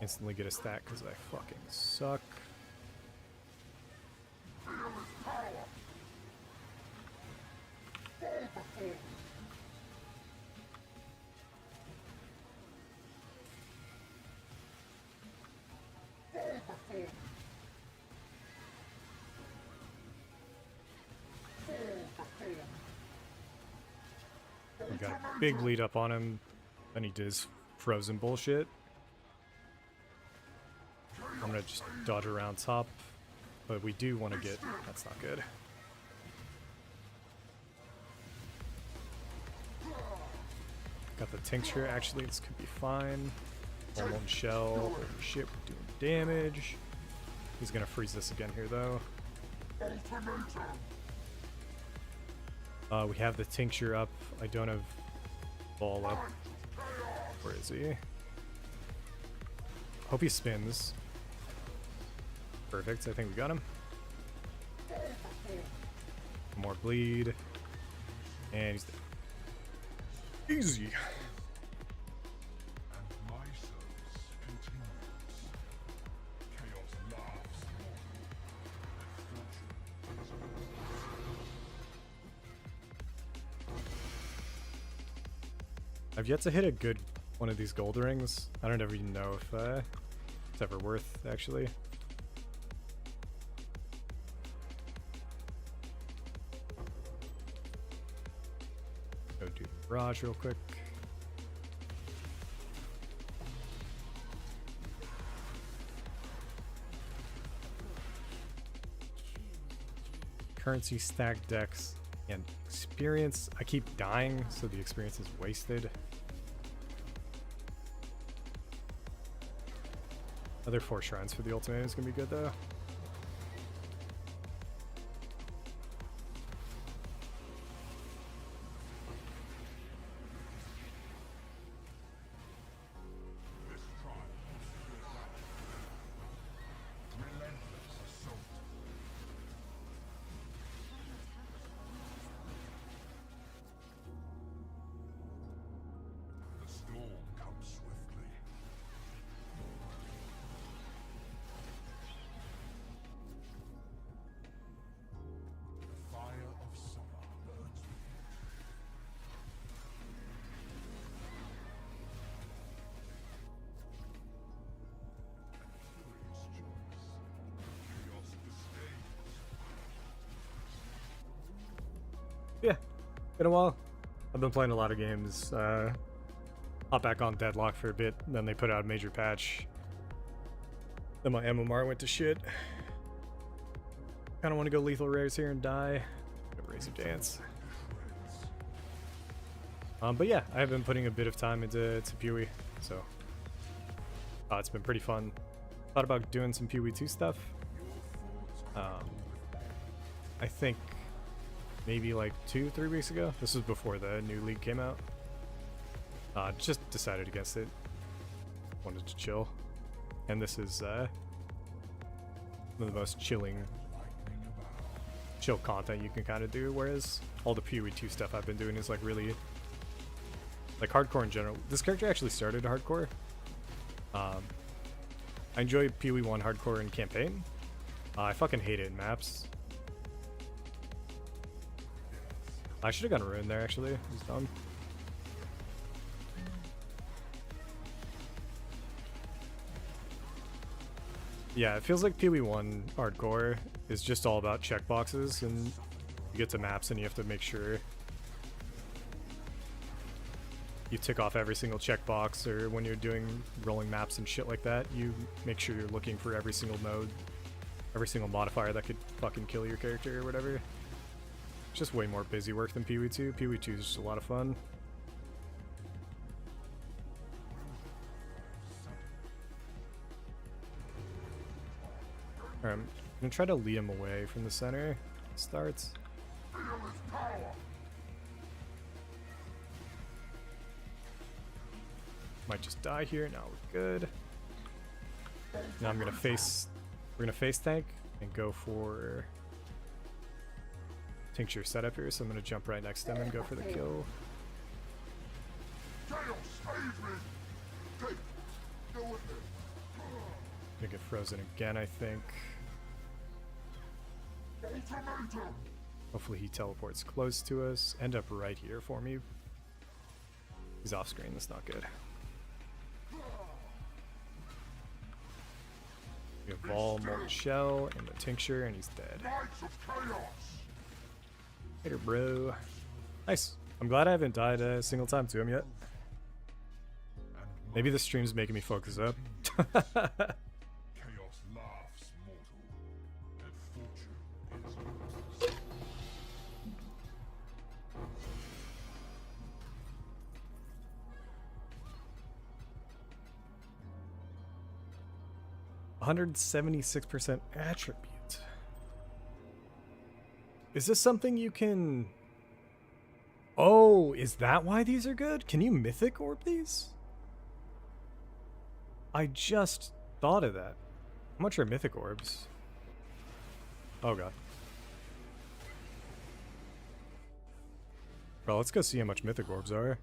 Instantly get a stack because I fucking suck. Feel his power. Fall before me. got a big lead up on him. Then he does frozen bullshit. I'm gonna just dodge around top. But we do want to get... That's not good. Got the tincture. Actually, this could be fine. Molten shell. Holy shit, we're doing damage. He's gonna freeze this again here, though. We have the tincture up. I don't have ball up. Where is he? Hope he spins. Perfect, I think we got him. More bleed. And he's dead. Easy. I've yet to hit a good one of these gold rings. I don't ever even know if it's ever worth, actually. Go do barrage real quick. Currency, stack decks, and experience. I keep dying, so the experience is wasted. Other 4 shrines for the Ultimatum is gonna be good though. Yeah, been a while. I've been playing a lot of games. Hop back on Deadlock for a bit, then they put out a major patch. Then my MMR went to shit. Kinda wanna go lethal rares here and die. Go raise a dance. But yeah, I have been putting a bit of time into PoE, so it's been pretty fun. Thought about doing some PoE 2 stuff. I think maybe like 2-3 weeks ago. This was before the new league came out. Just decided against it. Wanted to chill. And this is one of the most chill content you can kind of do, whereas all the PoE 2 stuff I've been doing is like really like hardcore in general. This character actually started hardcore. I enjoy PoE 1 hardcore in campaign. I fucking hate it in maps. I should have gotten ruined there, actually. It was dumb. Yeah, it feels like PoE 1 hardcore is just all about checkboxes, and you get to maps and you have to make sure you tick off every single checkbox, or when you're doing rolling maps and shit like that, you make sure you're looking for every single mode, every single modifier that could fucking kill your character or whatever. It's just way more busy work than PoE 2. PoE 2 is just a lot of fun. Alright, I'm gonna try to lead him away from the center. Starts. Might just die here. Now we're good. Now we're gonna face tank and go for tincture setup here, so I'm gonna jump right next to him and go for the kill. Gonna get frozen again, I think. Hopefully he teleports close to us. End up right here for me. He's off screen, that's not good. We have Vol, Molten Shell, and the Tincture, and he's dead. Later, bro. Nice. I'm glad I haven't died a single time to him yet. Maybe the stream's making me focus up. Chaos laughs mortal, and fortune is yours. %176% attribute. Is this something you can... Oh, is that why these are good? Can you mythic orb these? I just thought of that. How much are mythic orbs? Oh god. Bro, let's go see how much mythic orbs are.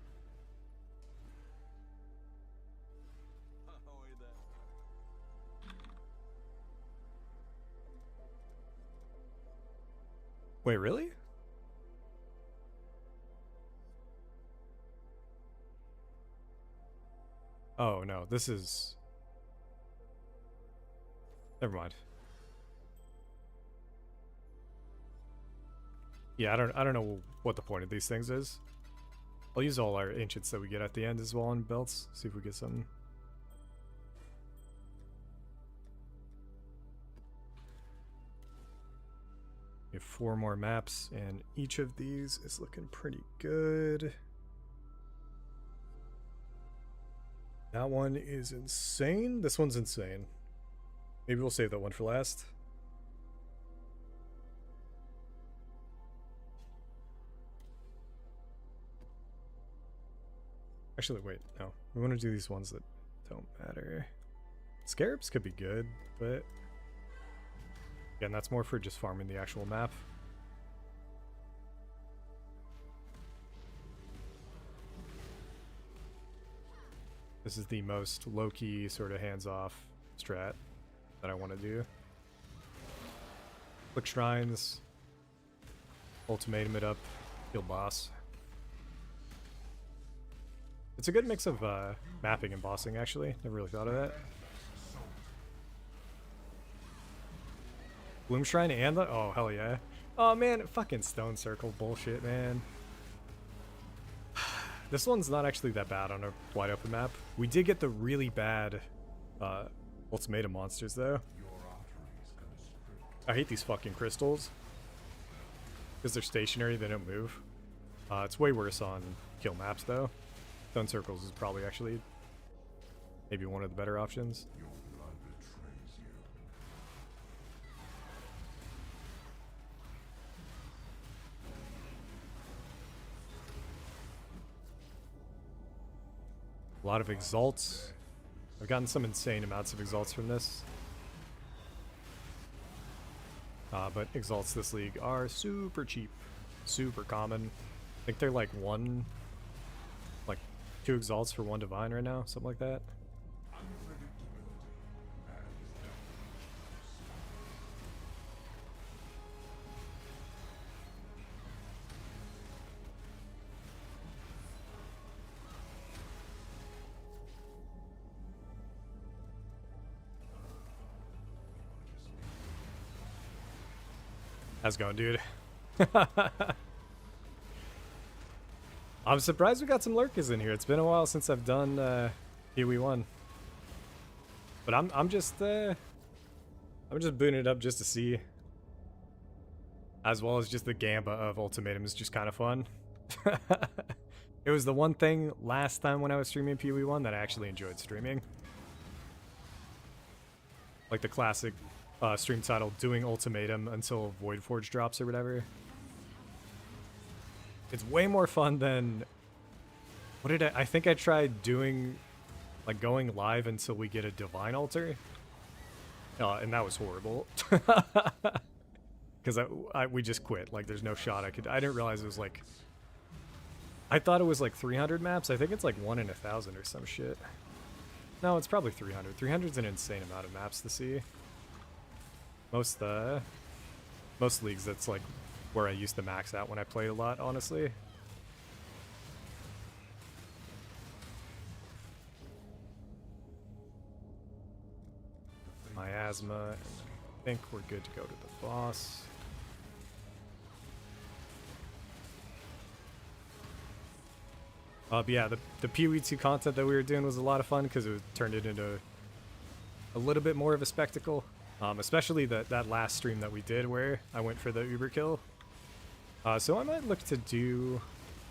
Wait, really? Oh no, this is... Never mind. Yeah, I don't know what the point of these things is. I'll use all our ancients that we get at the end as well on belts. See if we get something. We have 4 more maps, and each of these is looking pretty good. That one is insane. This one's insane. Maybe we'll save that one for last. Actually, wait, no. We want to do these ones that don't matter. Scarabs could be good, but... Again, that's more for just farming the actual map. This is the most low-key, sort of hands-off strat that I want to do. Click shrines, ultimatum it up, kill boss. It's a good mix of mapping and bossing, actually. Never really thought of that. Bloom Shrine and the... Oh, hell yeah. Oh, man, fucking Stone Circle bullshit, man. This one's not actually that bad on a wide open map. We did get the really bad Ultimatum monsters, though. I hate these fucking crystals. Because they're stationary, they don't move. It's way worse on kill maps, though. Stone Circles is probably actually maybe one of the better options. A lot of exalts. I've gotten some insane amounts of exalts from this. But exalts this league are super cheap. Super common. I think they're like 2 exalts for 1 divine right now, something like that. How's it going, dude? I'm surprised we got some lurkers in here. It's been a while since I've done Pee-wee 1. But I'm just booting it up just to see. As well as just the gamba of Ultimatum is just kind of fun. It was the one thing last time when I was streaming Pee-wee 1 that I actually enjoyed streaming. Like the classic stream title, doing Ultimatum until Void Forge drops or whatever. It's way more fun than... What did I think I tried doing, like going live until we get a Divine Altar. And that was horrible. Because we just quit. Like there's no shot I didn't realize it was like... I thought it was like 300 maps. I think it's like 1 in 1,000 or some shit. No, it's probably 300. 300 is an insane amount of maps to see. Most leagues, that's like where I used to max out when I played a lot, honestly. Miasma, and I think we're good to go to the boss. But yeah, the PoE2 content that we were doing was a lot of fun because it turned it into a little bit more of a spectacle. Especially that last stream that we did where I went for the Uber kill. So I might look to do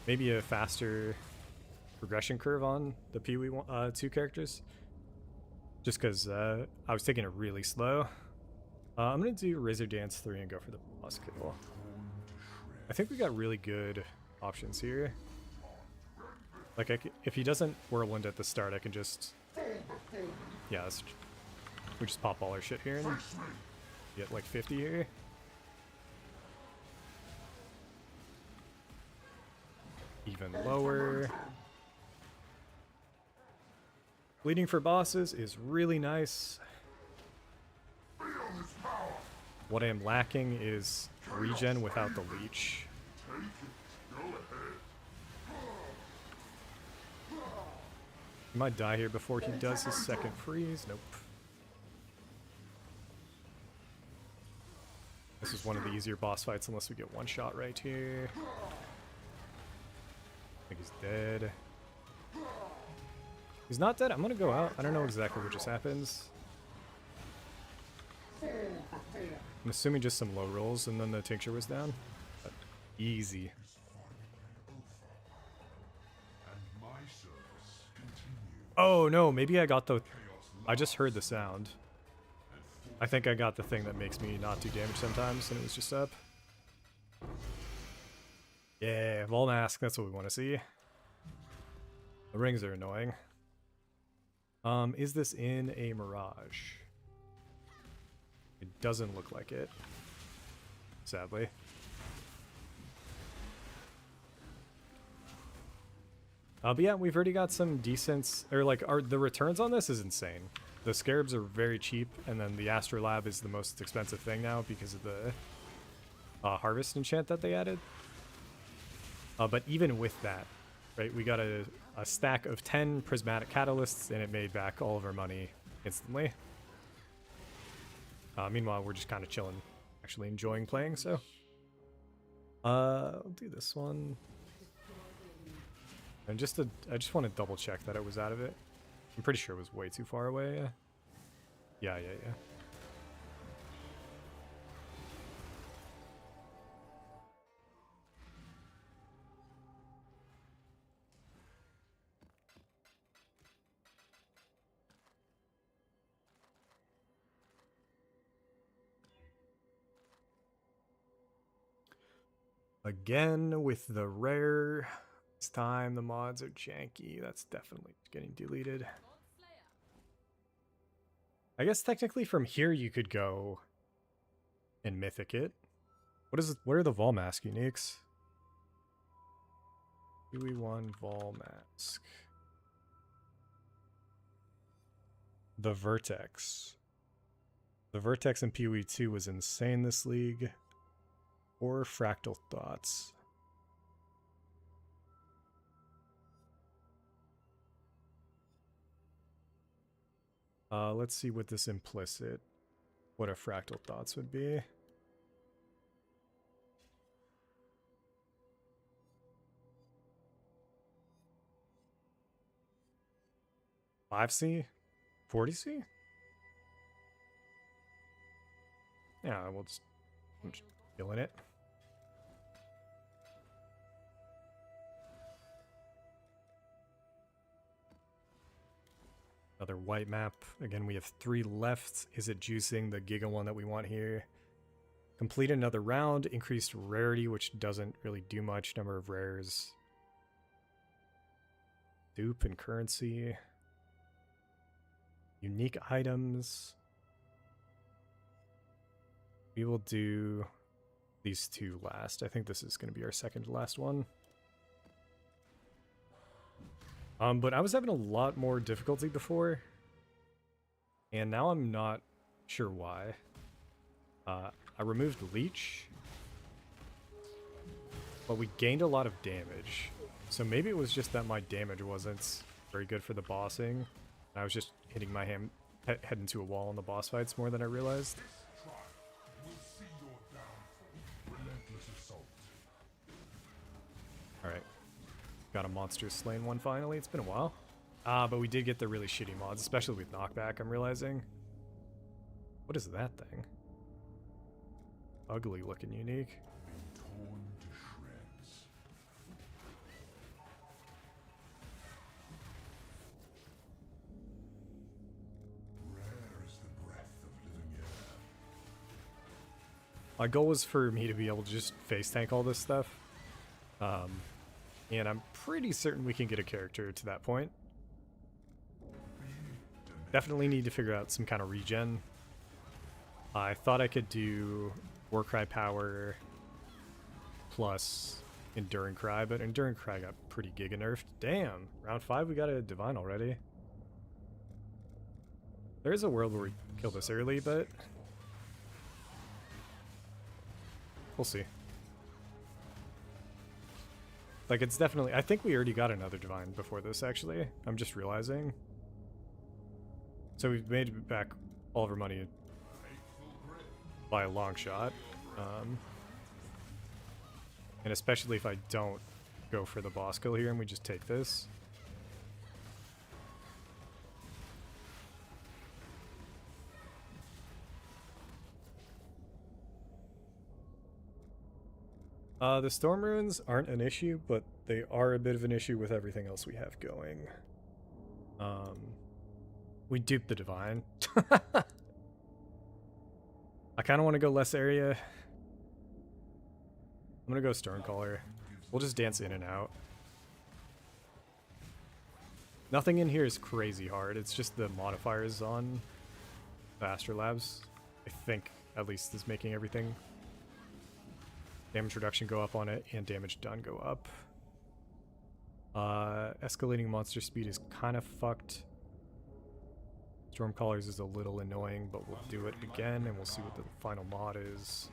maybe a faster progression curve on the PoE 2 characters. Just because I was taking it really slow. I'm going to do Razor Dance 3 and go for the boss kill. I think we got really good options here. Like, if he doesn't Whirlwind at the start, I can just... Yeah, we just pop all our shit here and get like 50 here. Even lower. Bleeding for bosses is really nice. What I am lacking is regen without the leech. He might die here before he does his second freeze. Nope. This is one of the easier boss fights unless we get one shot right here. I think he's dead. He's not dead. I'm gonna go out. I don't know exactly what just happens. I'm assuming just some low rolls and then the tincture was down. But easy. Oh no, maybe I got the... I just heard the sound. I think I got the thing that makes me not do damage sometimes, and it was just up. Yeah, Vol Mask, that's what we want to see. The rings are annoying. Is this in a Mirage? It doesn't look like it, sadly. But yeah, we've already got some decent, or like, the returns on this is insane. The scarabs are very cheap, and then the Astrolabe is the most expensive thing now because of the harvest enchant that they added. But even with that, right, we got a stack of 10 prismatic catalysts, and it made back all of our money instantly. Meanwhile, we're just kind of chilling, actually enjoying playing, so. I'll do this one. And I just want to double check that it was out of it. I'm pretty sure it was way too far away. Yeah. Again, with the rare, this time the mods are janky. That's definitely getting deleted. I guess technically from here you could go and mythic it. What are the Vol Mask uniques? PoE1 Vol Mask. The Vertex. The Vertex in PoE2 was insane this league. Or Fractal Thoughts. Let's see what this implicit, what a Fractal Thoughts would be. $5C? $40C? Yeah, I'm just killing it. Another white map. Again, we have 3 left. Is it juicing the Giga one that we want here? Complete another round. Increased rarity, which doesn't really do much. Number of rares. Dupe and currency. Unique items. We will do these 2 last. I think this is going to be our second to last one. But I was having a lot more difficulty before, and now I'm not sure why. I removed Leech, but we gained a lot of damage. So maybe it was just that my damage wasn't very good for the bossing. I was just hitting my head into a wall in the boss fights more than I realized. Alright. Got a monster slain one finally. It's been a while. But we did get the really shitty mods, especially with knockback, I'm realizing. What is that thing? Ugly looking unique. Torn to shreds. Rare is the breath of living air. My goal was for me to be able to just face tank all this stuff. And I'm pretty certain we can get a character to that point. Definitely need to figure out some kind of regen. I thought I could do Warcry power plus Enduring Cry, but Enduring Cry got pretty giga nerfed. Damn, round 5 we got a Divine already. There is a world where we kill this early, but we'll see. Like, it's definitely... I think we already got another Divine before this, actually. I'm just realizing. So we've made back all of our money by a long shot. And especially if I don't go for the boss kill here and we just take this. The Storm Runes aren't an issue, but they are a bit of an issue with everything else we have going. We duped the Divine. I kind of want to go less area. I'm going to go Stormcaller. We'll just dance in and out. Nothing in here is crazy hard. It's just the modifiers on the Astrolabes, I think, at least, is making everything. Damage reduction go up on it, and damage done go up. Escalating monster speed is kind of fucked. Stormcallers is a little annoying, but we'll do it again, and we'll see what the final mod is.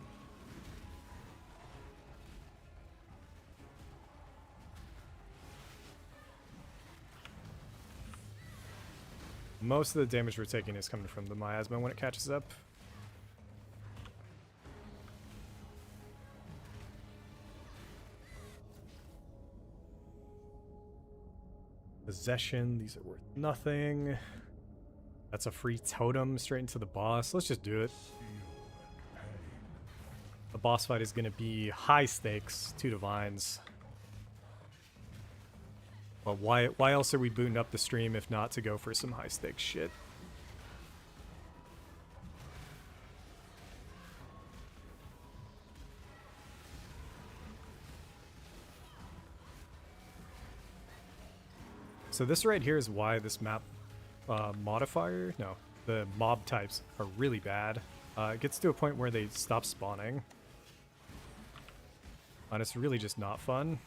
Most of the damage we're taking is coming from the miasma when it catches up. Possession, these are worth nothing. That's a free totem straight into the boss. Let's just do it. The boss fight is going to be high stakes, 2 divines. But why else are we booting up the stream if not to go for some high stakes shit? So this right here is why this map modifier, no, the mob types are really bad. It gets to a point where they stop spawning. And it's really just not fun.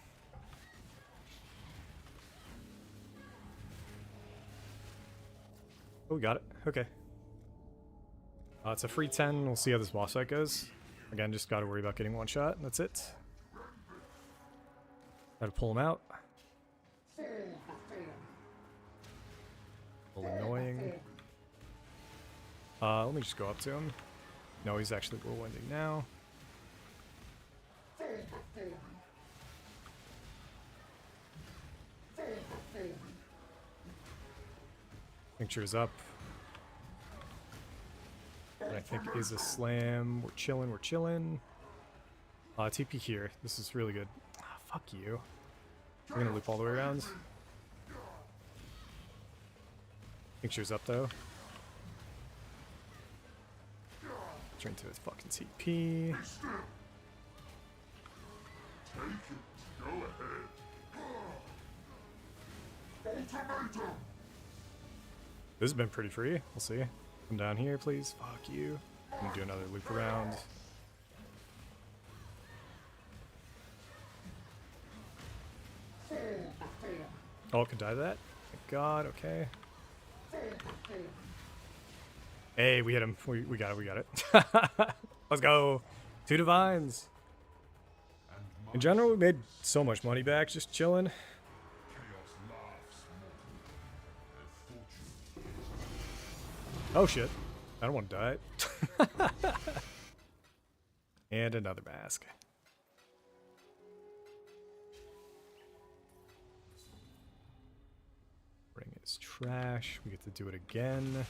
Oh, we got it. Okay. It's a free 10. We'll see how this boss fight goes. Again, just gotta worry about getting one shot. That's it. Gotta pull him out. A little annoying. Let me just go up to him. No, he's actually whirlwinding now. Tincture's up. What I think is a slam. We're chilling, we're chilling. TP here. This is really good. Fuck you. We're gonna loop all the way around. Tincture's up though. Turn to his fucking TP. Go ahead. Ultimatum. This has been pretty free. We'll see. Come down here, please. Fuck you. I'm gonna do another loop around. Oh, could die to that? Thank God, okay. Hey, we hit him. We got it, we got it. Let's go. 2 divines. In general, we made so much money back just chilling. Oh shit. I don't want to die. And another mask. is trash. We get to do it again.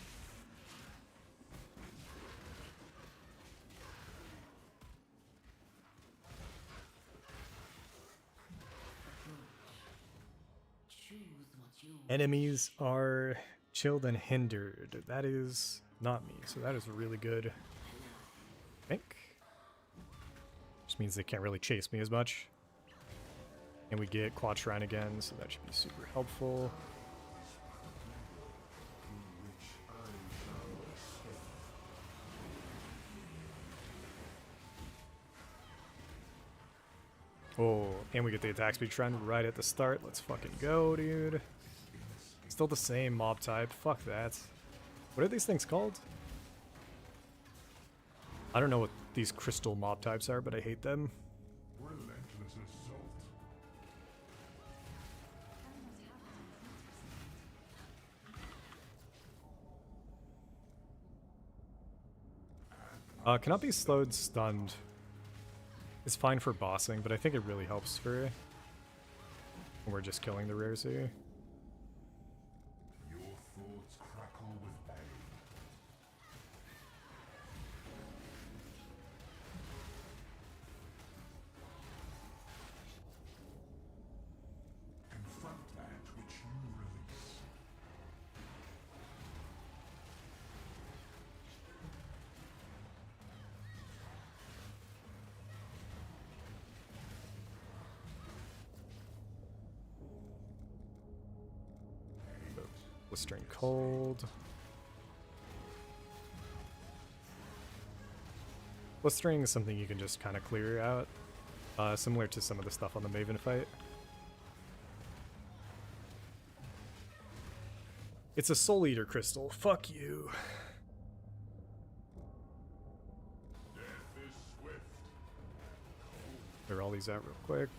Enemies are chilled and hindered. That is not me, so that is really good. I think. Just means they can't really chase me as much. And we get Quad Shrine again, so that should be super helpful. Oh, and we get the attack speed trend right at the start. Let's fucking go, dude. Still the same mob type. Fuck that. What are these things called? I don't know what these crystal mob types are, but I hate them. Relentless assault. Cannot be slowed, stunned. It's fine for bossing, but I think it really helps for when we're just killing the rares here. Your thoughts crackle with pain. Confront that which you release. Blistering Cold. Blistering is something you can just kind of clear out, similar to some of the stuff on the Maven fight. It's a Soul Eater crystal. Fuck you. Death is swift. Clear all these out real quick.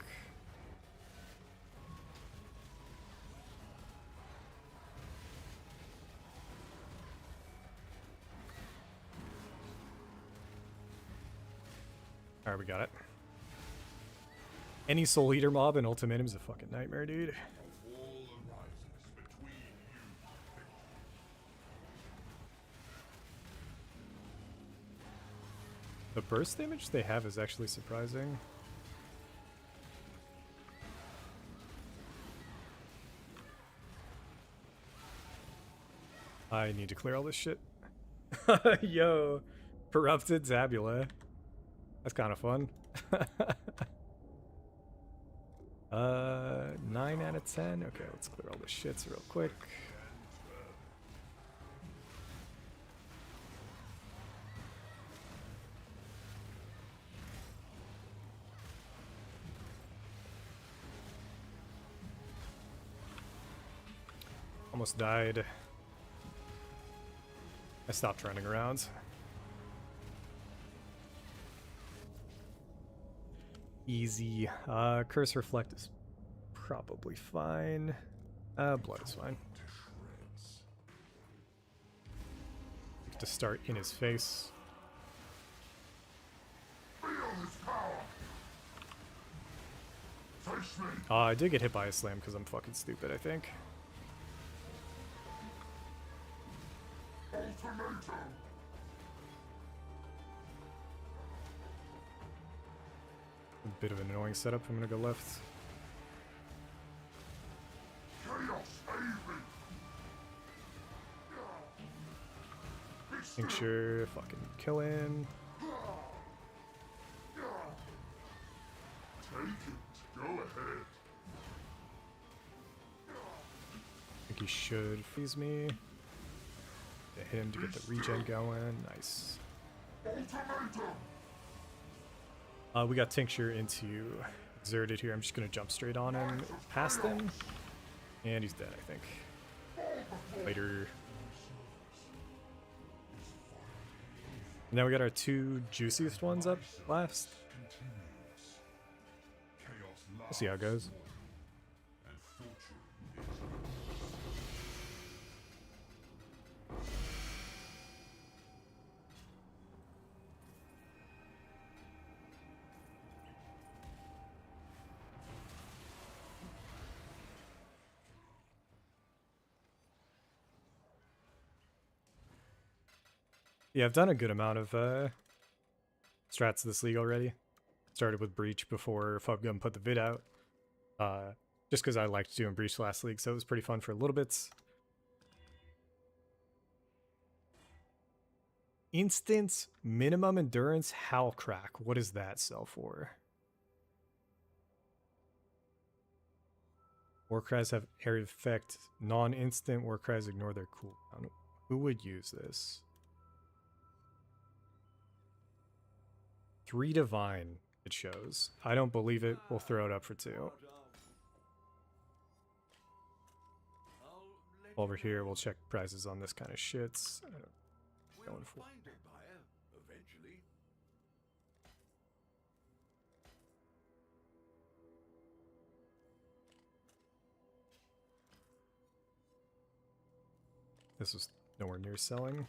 Alright, we got it. Any Soul Eater mob in Ultimatum is a fucking nightmare, dude. A wall arises between you. The burst damage they have is actually surprising. I need to clear all this shit. Yo, corrupted Zabula. That's kind of fun. 9 out of 10. Okay, let's clear all the shits real quick. Almost died. I stopped running around. Easy. Curse Reflect is probably fine. Blood is fine. To start in his face. Feel his power. Face me. I did get hit by a slam because I'm fucking stupid, I think. Ultimatum. A bit of an annoying setup. I'm gonna go left. Chaos, aid me. Make sure fucking kill him. Take it. Go ahead. I think he should freeze me. To hit him to get the regen going. Nice. Ultimatum. We got Tincture into Exerted here. I'm just gonna jump straight on him, past him, and he's dead, I think. Later. Now we got our two juiciest ones up last. We'll see how it goes. Yeah, I've done a good amount of strats this league already. Started with Breach before Fubgum put the vid out. Just because I liked doing Breach last league, so it was pretty fun for a little bit. Instance minimum endurance howl crack. What does that sell for? Warcries have area effect. Non-instant Warcries ignore their cooldown. Who would use this? 3 divine, it shows. I don't believe it. We'll throw it up for 2. While we're here, we'll check prices on this kind of shit. Going for. This was nowhere near selling.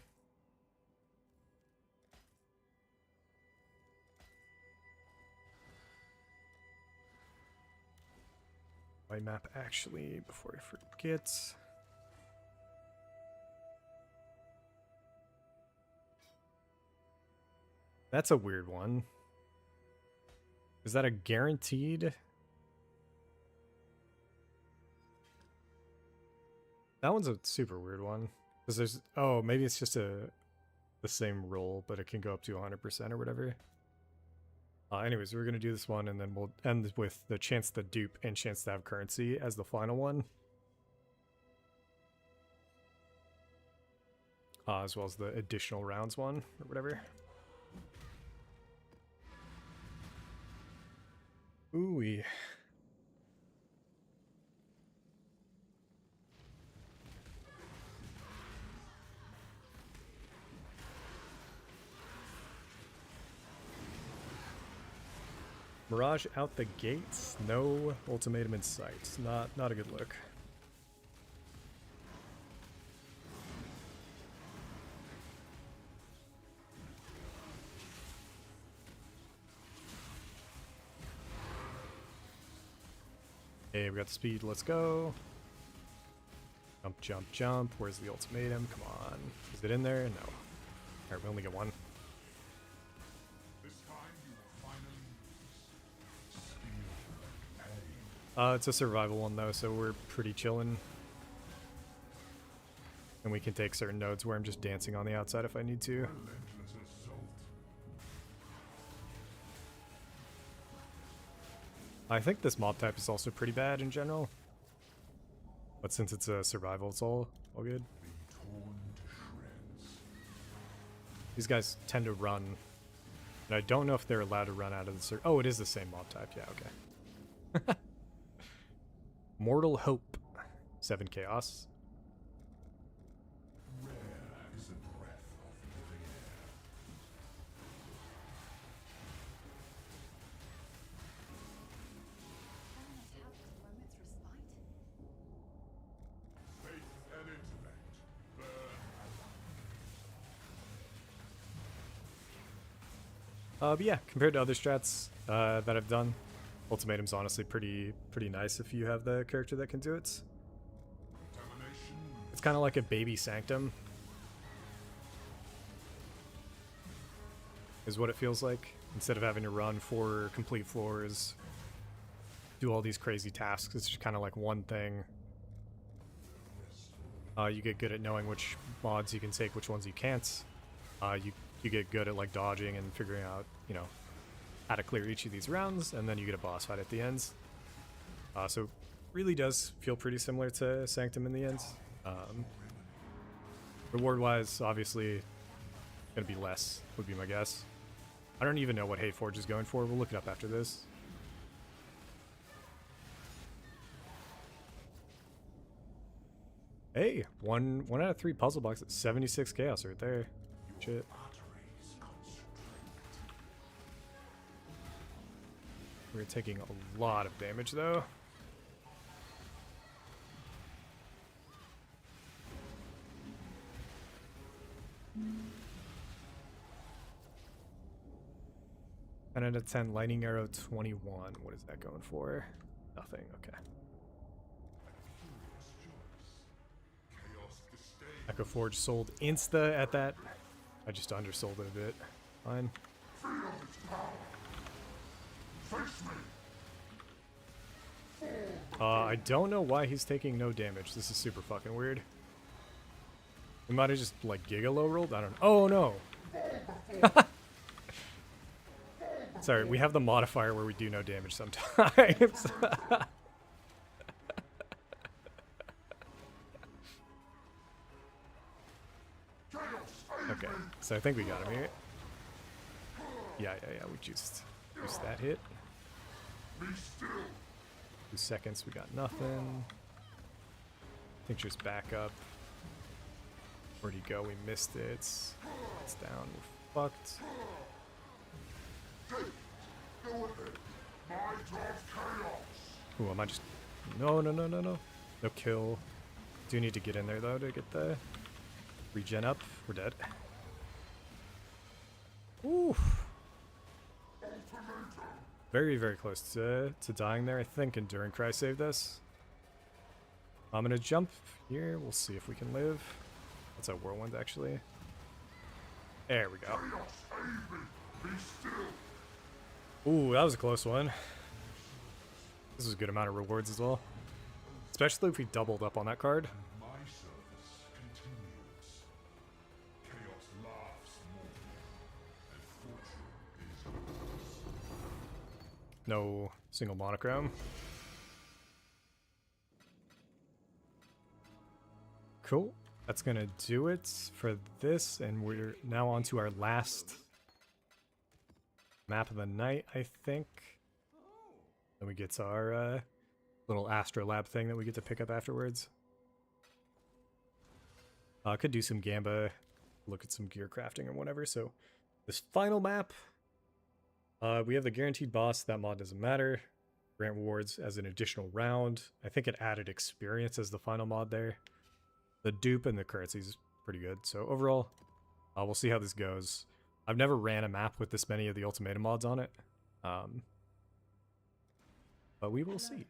My map actually, before I forget. That's a weird one. Is that a guaranteed? That one's a super weird one. Because there's, oh, maybe it's just the same roll, but it can go up to 100% or whatever. Anyways, we're going to do this one, and then we'll end with the chance to dupe and chance to have currency as the final one. As well as the additional rounds one, or whatever. Ooh-wee. Mirage out the gates, no ultimatum in sight. Not a good look. Hey, we got the speed, let's go. Jump, jump, jump. Where's the ultimatum? Come on. Is it in there? No. Alright, we only get one. It's a survival one though, so we're pretty chillin'. And we can take certain nodes where I'm just dancing on the outside if I need to. I think this mob type is also pretty bad in general. But since it's a survival, it's all good. These guys tend to run. And I don't know if they're allowed to run out of the circle. Oh, it is the same mob type. Yeah, okay. Mortal Hope. 7 Chaos. But yeah, compared to other strats that I've done, Ultimatum's honestly pretty nice if you have the character that can do it. It's kind of like a baby Sanctum, is what it feels like. Instead of having to run 4 complete floors, do all these crazy tasks, it's just kind of like one thing. You get good at knowing which mods you can take, which ones you can't. You get good at like dodging and figuring out, you know, how to clear each of these rounds, and then you get a boss fight at the end. So it really does feel pretty similar to Sanctum in the end. Reward-wise, obviously, gonna be less, would be my guess. I don't even know what Hateforge is going for. We'll look it up after this. Hey, one out of 3 puzzle boxes, 76 chaos right there. Shit. We're taking a lot of damage though. And out of 10, lightning arrow 21. What is that going for? Nothing. Okay. Echo Forge sold insta at that I just undersold it a bit. Fine. Feel its power. Face me. I don't know why he's taking no damage. This is super fucking weird. We might have just, like, Giga low rolled? I don't know. Oh, no! Sorry, we have the modifier where we do no damage sometimes. Okay, so I think we got him here. Yeah, we juiced that hit. Be still. 2 seconds, we got nothing. Tincture's back up. Where'd he go? We missed it. It's down. We're fucked. Go ahead. Might of chaos. Ooh, am I just... No. No kill. Do need to get in there, though, to get the regen up. We're dead. Ooh. Very, very close to dying there. I think Enduring Cry saved us. I'm gonna jump here. We'll see if we can live. That's a whirlwind, actually. There we go. Chaos, aid me. Be still. Ooh, that was a close one. This is a good amount of rewards as well. Especially if we doubled up on that card. My service continues. Chaos laughs more, and fortune is yours. No single monochrome. Cool. That's gonna do it for this, and we're now on to our last map of the night, I think. Then we get to our little Astrolabe thing that we get to pick up afterwards. Could do some Gamba, look at some gear crafting or whatever. So this final map, we have the guaranteed boss. That mod doesn't matter. Grant rewards as an additional round. I think it added experience as the final mod there. The dupe and the currency is pretty good. So overall, we'll see how this goes. I've never ran a map with this many of the Ultimatum mods on it. But we will see.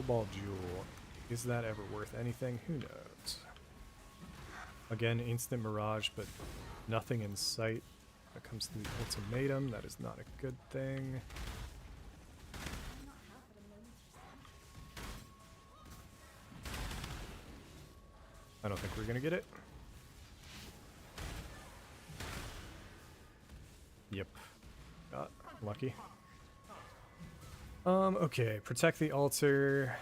Ball Jewel. Is that ever worth anything? Who knows? Again, instant mirage, but nothing in sight. That comes to the ultimatum. That is not a good thing. I don't think we're gonna get it. Yep. Got lucky. Okay, protect the altar.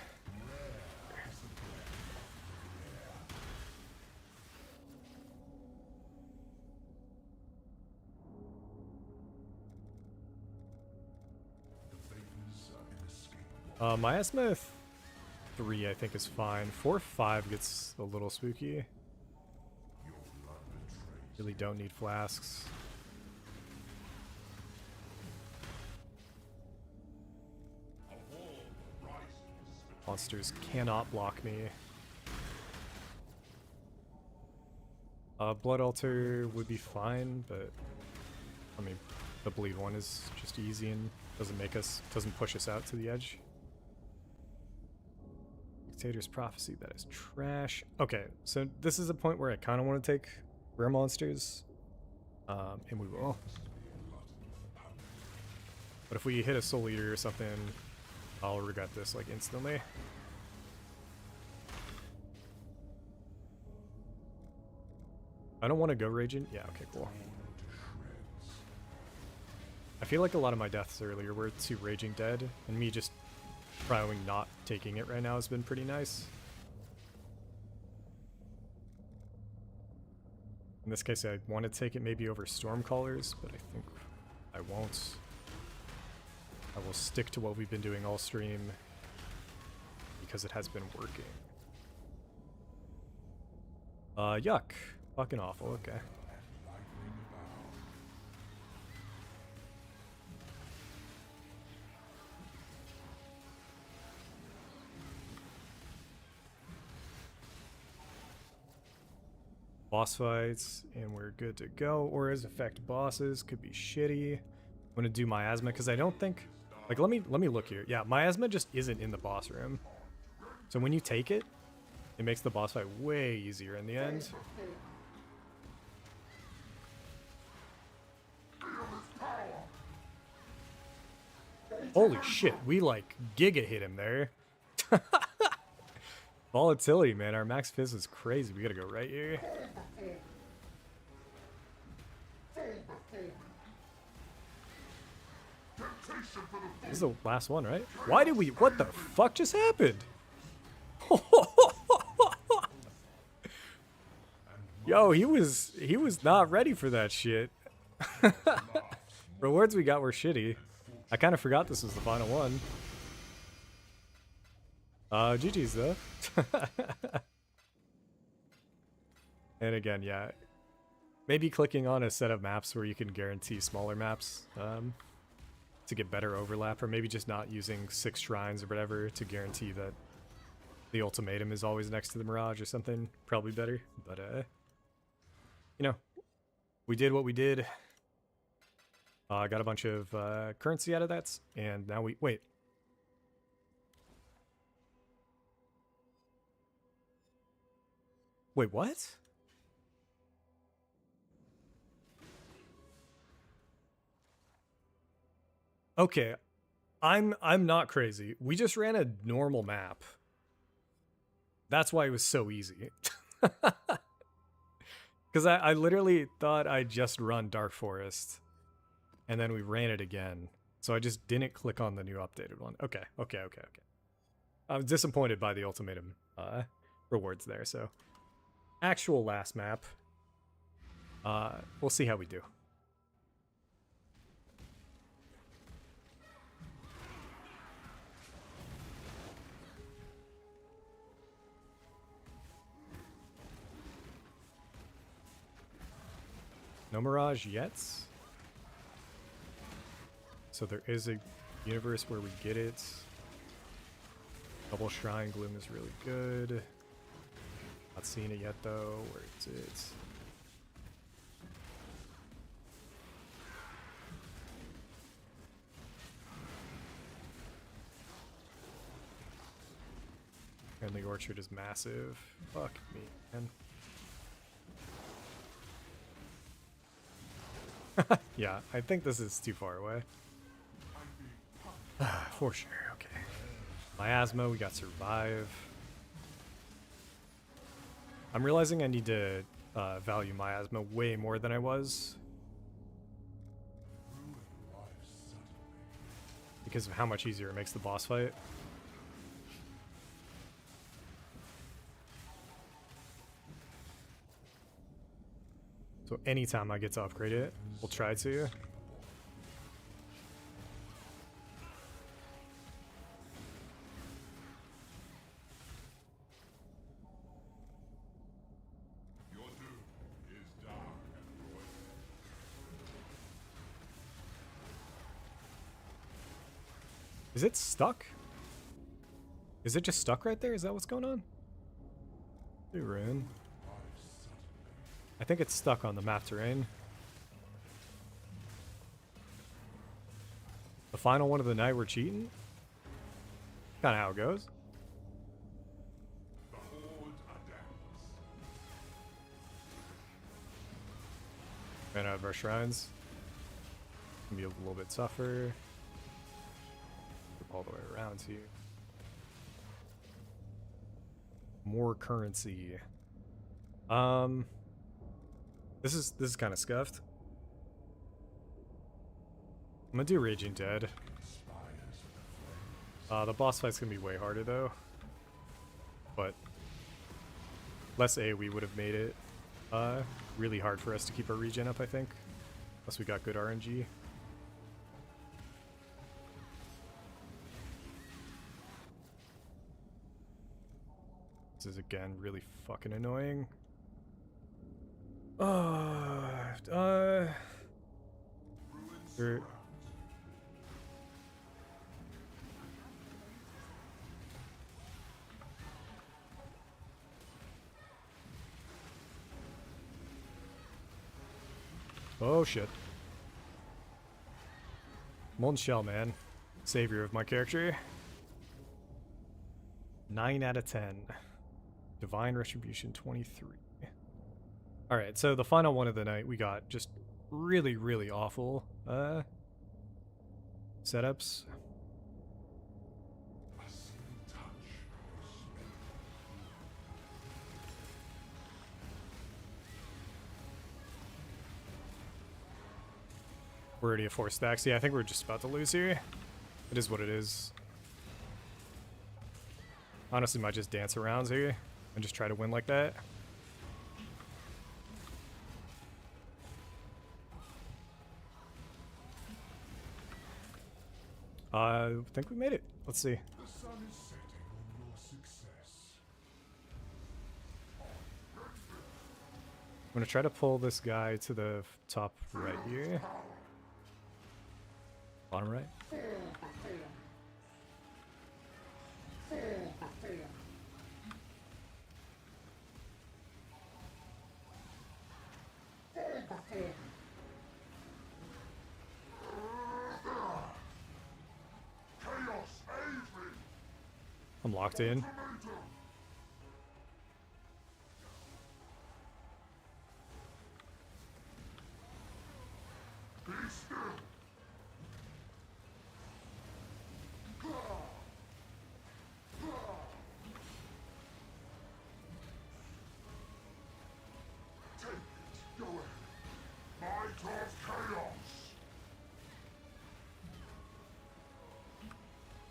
Miasma 3 I think is fine. 4-5 gets a little spooky. Really don't need flasks. Monsters cannot block me. Blood Altar would be fine, but I mean, the bleed one is just easy and doesn't push us out to the edge. Dictator's Prophecy, that is trash. Okay, so this is a point where I kind of want to take rare monsters, and we will. But if we hit a Soul Eater or something, I'll regret this like instantly. I don't want to go Raging. Yeah, okay, cool. I feel like a lot of my deaths earlier were to Raging Dead, and me just trying not taking it right now has been pretty nice. In this case, I want to take it maybe over Stormcallers, but I think I won't. I will stick to what we've been doing all stream because it has been working. Yuck. Fucking awful, okay. boss fights, and we're good to go. Auras affect bosses, could be shitty. I'm gonna do miasma because I don't think, like, let me look here. Yeah, miasma just isn't in the boss room. So when you take it, it makes the boss fight way easier in the end. Holy shit, we like giga hit him there. Volatility, man. Our max fizz is crazy. We gotta go right here. This is the last one, right? Why did we... What the fuck just happened? Yo, he was not ready for that shit. Rewards we got were shitty. I kind of forgot this was the final one. GG's though. And again, yeah. Maybe clicking on a set of maps where you can guarantee smaller maps to get better overlap, or maybe just not using 6 shrines or whatever to guarantee that the ultimatum is always next to the mirage or something. Probably better, but you know, we did what we did. I got a bunch of currency out of that, and now we... Wait. Wait, what? Okay, I'm not crazy. We just ran a normal map. That's why it was so easy. Because I literally thought I just run Dark Forest, and then we ran it again. So I just didn't click on the new updated one. Okay. I'm disappointed by the ultimatum rewards there. So actual last map. We'll see how we do. No Mirage yet. So there is a universe where we get it. Double Shrine Gloom is really good. Not seeing it yet though. Where is it? And the Orchard is massive. Fuck me, man. Yeah, I think this is too far away. For sure, okay. Miasma, we got Survive. I'm realizing I need to value Miasma way more than I was. Because of how much easier it makes the boss fight. So anytime I get to upgrade it, we'll try to. Is it stuck? Is it just stuck right there? Is that what's going on? Hey, Rune. I think it's stuck on the map terrain. The final one of the night, we're cheating? Kinda how it goes. Ran out of our shrines. Gonna be a little bit tougher. All the way around here. More currency. This is kind of scuffed. I'm gonna do Raging Dead. The boss fight's gonna be way harder though. But less AoE would have made it really hard for us to keep our regen up, I think. Unless we got good RNG. This is again really fucking annoying. Oh shit. Molten Shell, man. Savior of my character. 9 out of 10. Divine Retribution 23. Alright, so the final one of the night, we got just really, really awful setups. We're already at 4 stacks. Yeah, I think we're just about to lose here. It is what it is. Honestly, might just dance around here and just try to win like that. I think we made it. Let's see. The sun is setting on your success. I'm gonna try to pull this guy to the top right here. Bottom right. I'm locked in.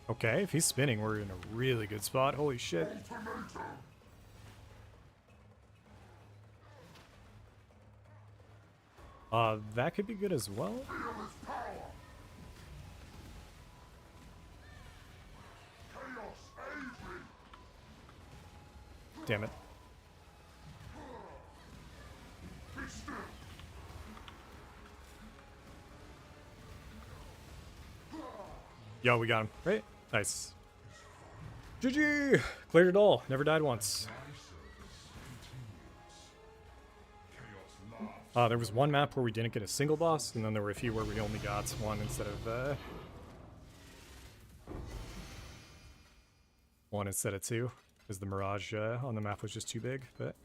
Okay, if he's spinning, we're in a really good spot. Holy shit. That could be good as well. Damn it. Yo, we got him. Right? Nice. GG! Cleared it all. Never died once. There was one map where we didn't get a single boss, and then there were a few where we only got one instead of two, because the Mirage on the map was just too big. But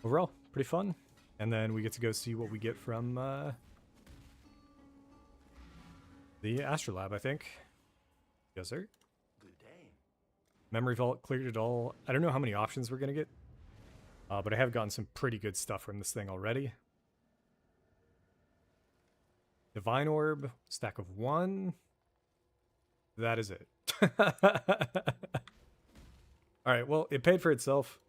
overall, pretty fun. And then we get to go see what we get from the Astrolabe, I think. Yes, sir. Good day. Memory Vault cleared it all. I don't know how many options we're gonna get, but I have gotten some pretty good stuff from this thing already. Divine Orb, stack of 1. That is it. Alright, well, it paid for itself.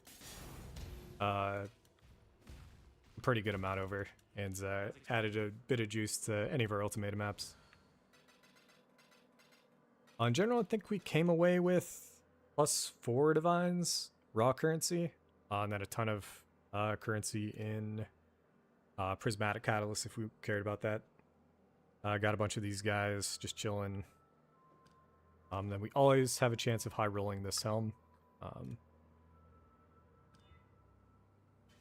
Pretty good amount over, and added a bit of juice to any of our Ultimatum maps. In general, I think we came away with +4 divines, raw currency, and then a ton of currency in prismatic catalyst if we cared about that. Got a bunch of these guys just chilling. Then we always have a chance of high rolling this helm.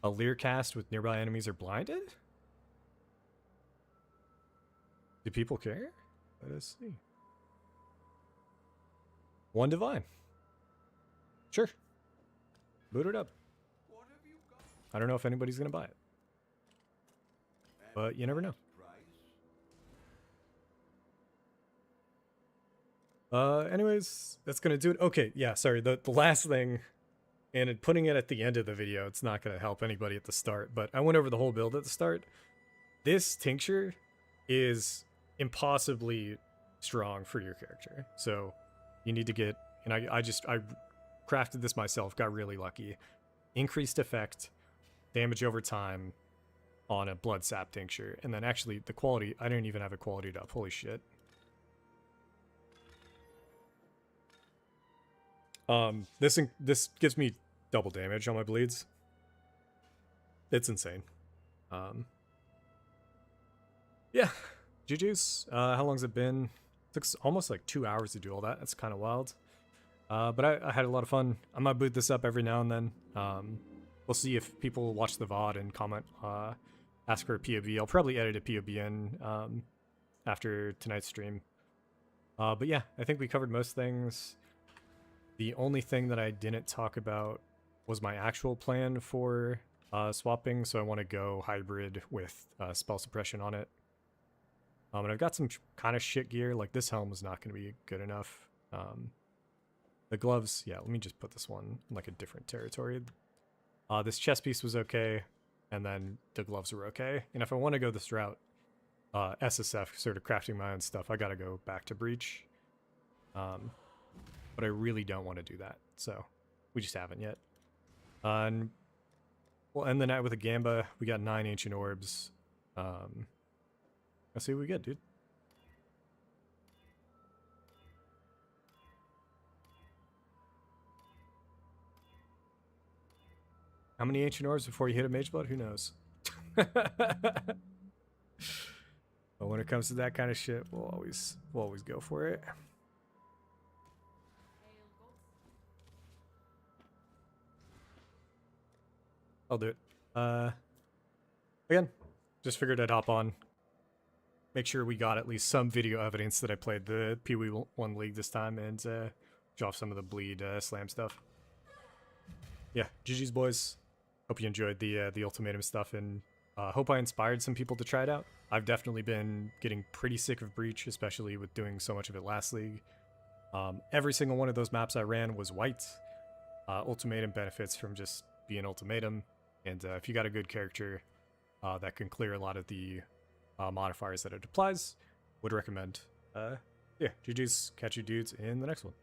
A Leer cast with nearby enemies are blinded? Do people care? Let us see. 1 divine. Sure. Boot it up. I don't know if anybody's gonna buy it, but you never know. Anyways, that's gonna do it. Okay, yeah, sorry, the last thing, and putting it at the end of the video, it's not gonna help anybody at the start, but I went over the whole build at the start. This tincture is impossibly strong for your character, so you need to get, and I crafted this myself, got really lucky. Increased effect, damage over time on a blood sap tincture, and then actually the quality, I didn't even have it qualityed up, holy shit. This gives me double damage on my bleeds. It's insane. Yeah, GG's. How long's it been? It took almost like 2 hours to do all that. That's kind of wild. But I had a lot of fun. I might boot this up every now and then. We'll see if people watch the VOD and comment ask for a POV. I'll probably edit a POV in after tonight's stream. But yeah, I think we covered most things. The only thing that I didn't talk about was my actual plan for swapping, so I want to go hybrid with spell suppression on it. And I've got some kind of shit gear, like this helm is not going to be good enough. The gloves, yeah, let me just put this one in like a different territory. This chest piece was okay, and then the gloves were okay. And if I want to go this route, SSF, sort of crafting my own stuff, I gotta go back to Breach. But I really don't want to do that, so we just haven't yet. And we'll end the night with a Gamba. We got 9 Ancient Orbs. Let's see what we get, dude. How many Ancient Orbs before you hit a Mage Blood? Who knows? But when it comes to that kind of shit, we'll always go for it. I'll do it. Again, just figured I'd hop on. Make sure we got at least some video evidence that I played the Pee Wee 1 League this time, and show off some of the bleed slam stuff. Yeah, GG's boys. Hope you enjoyed the Ultimatum stuff, and hope I inspired some people to try it out. I've definitely been getting pretty sick of Breach, especially with doing so much of it last league. Every single one of those maps I ran was white. Ultimatum benefits from just being Ultimatum, and if you got a good character that can clear a lot of the modifiers that it applies, would recommend. Yeah, GG's. Catch you dudes in the next one.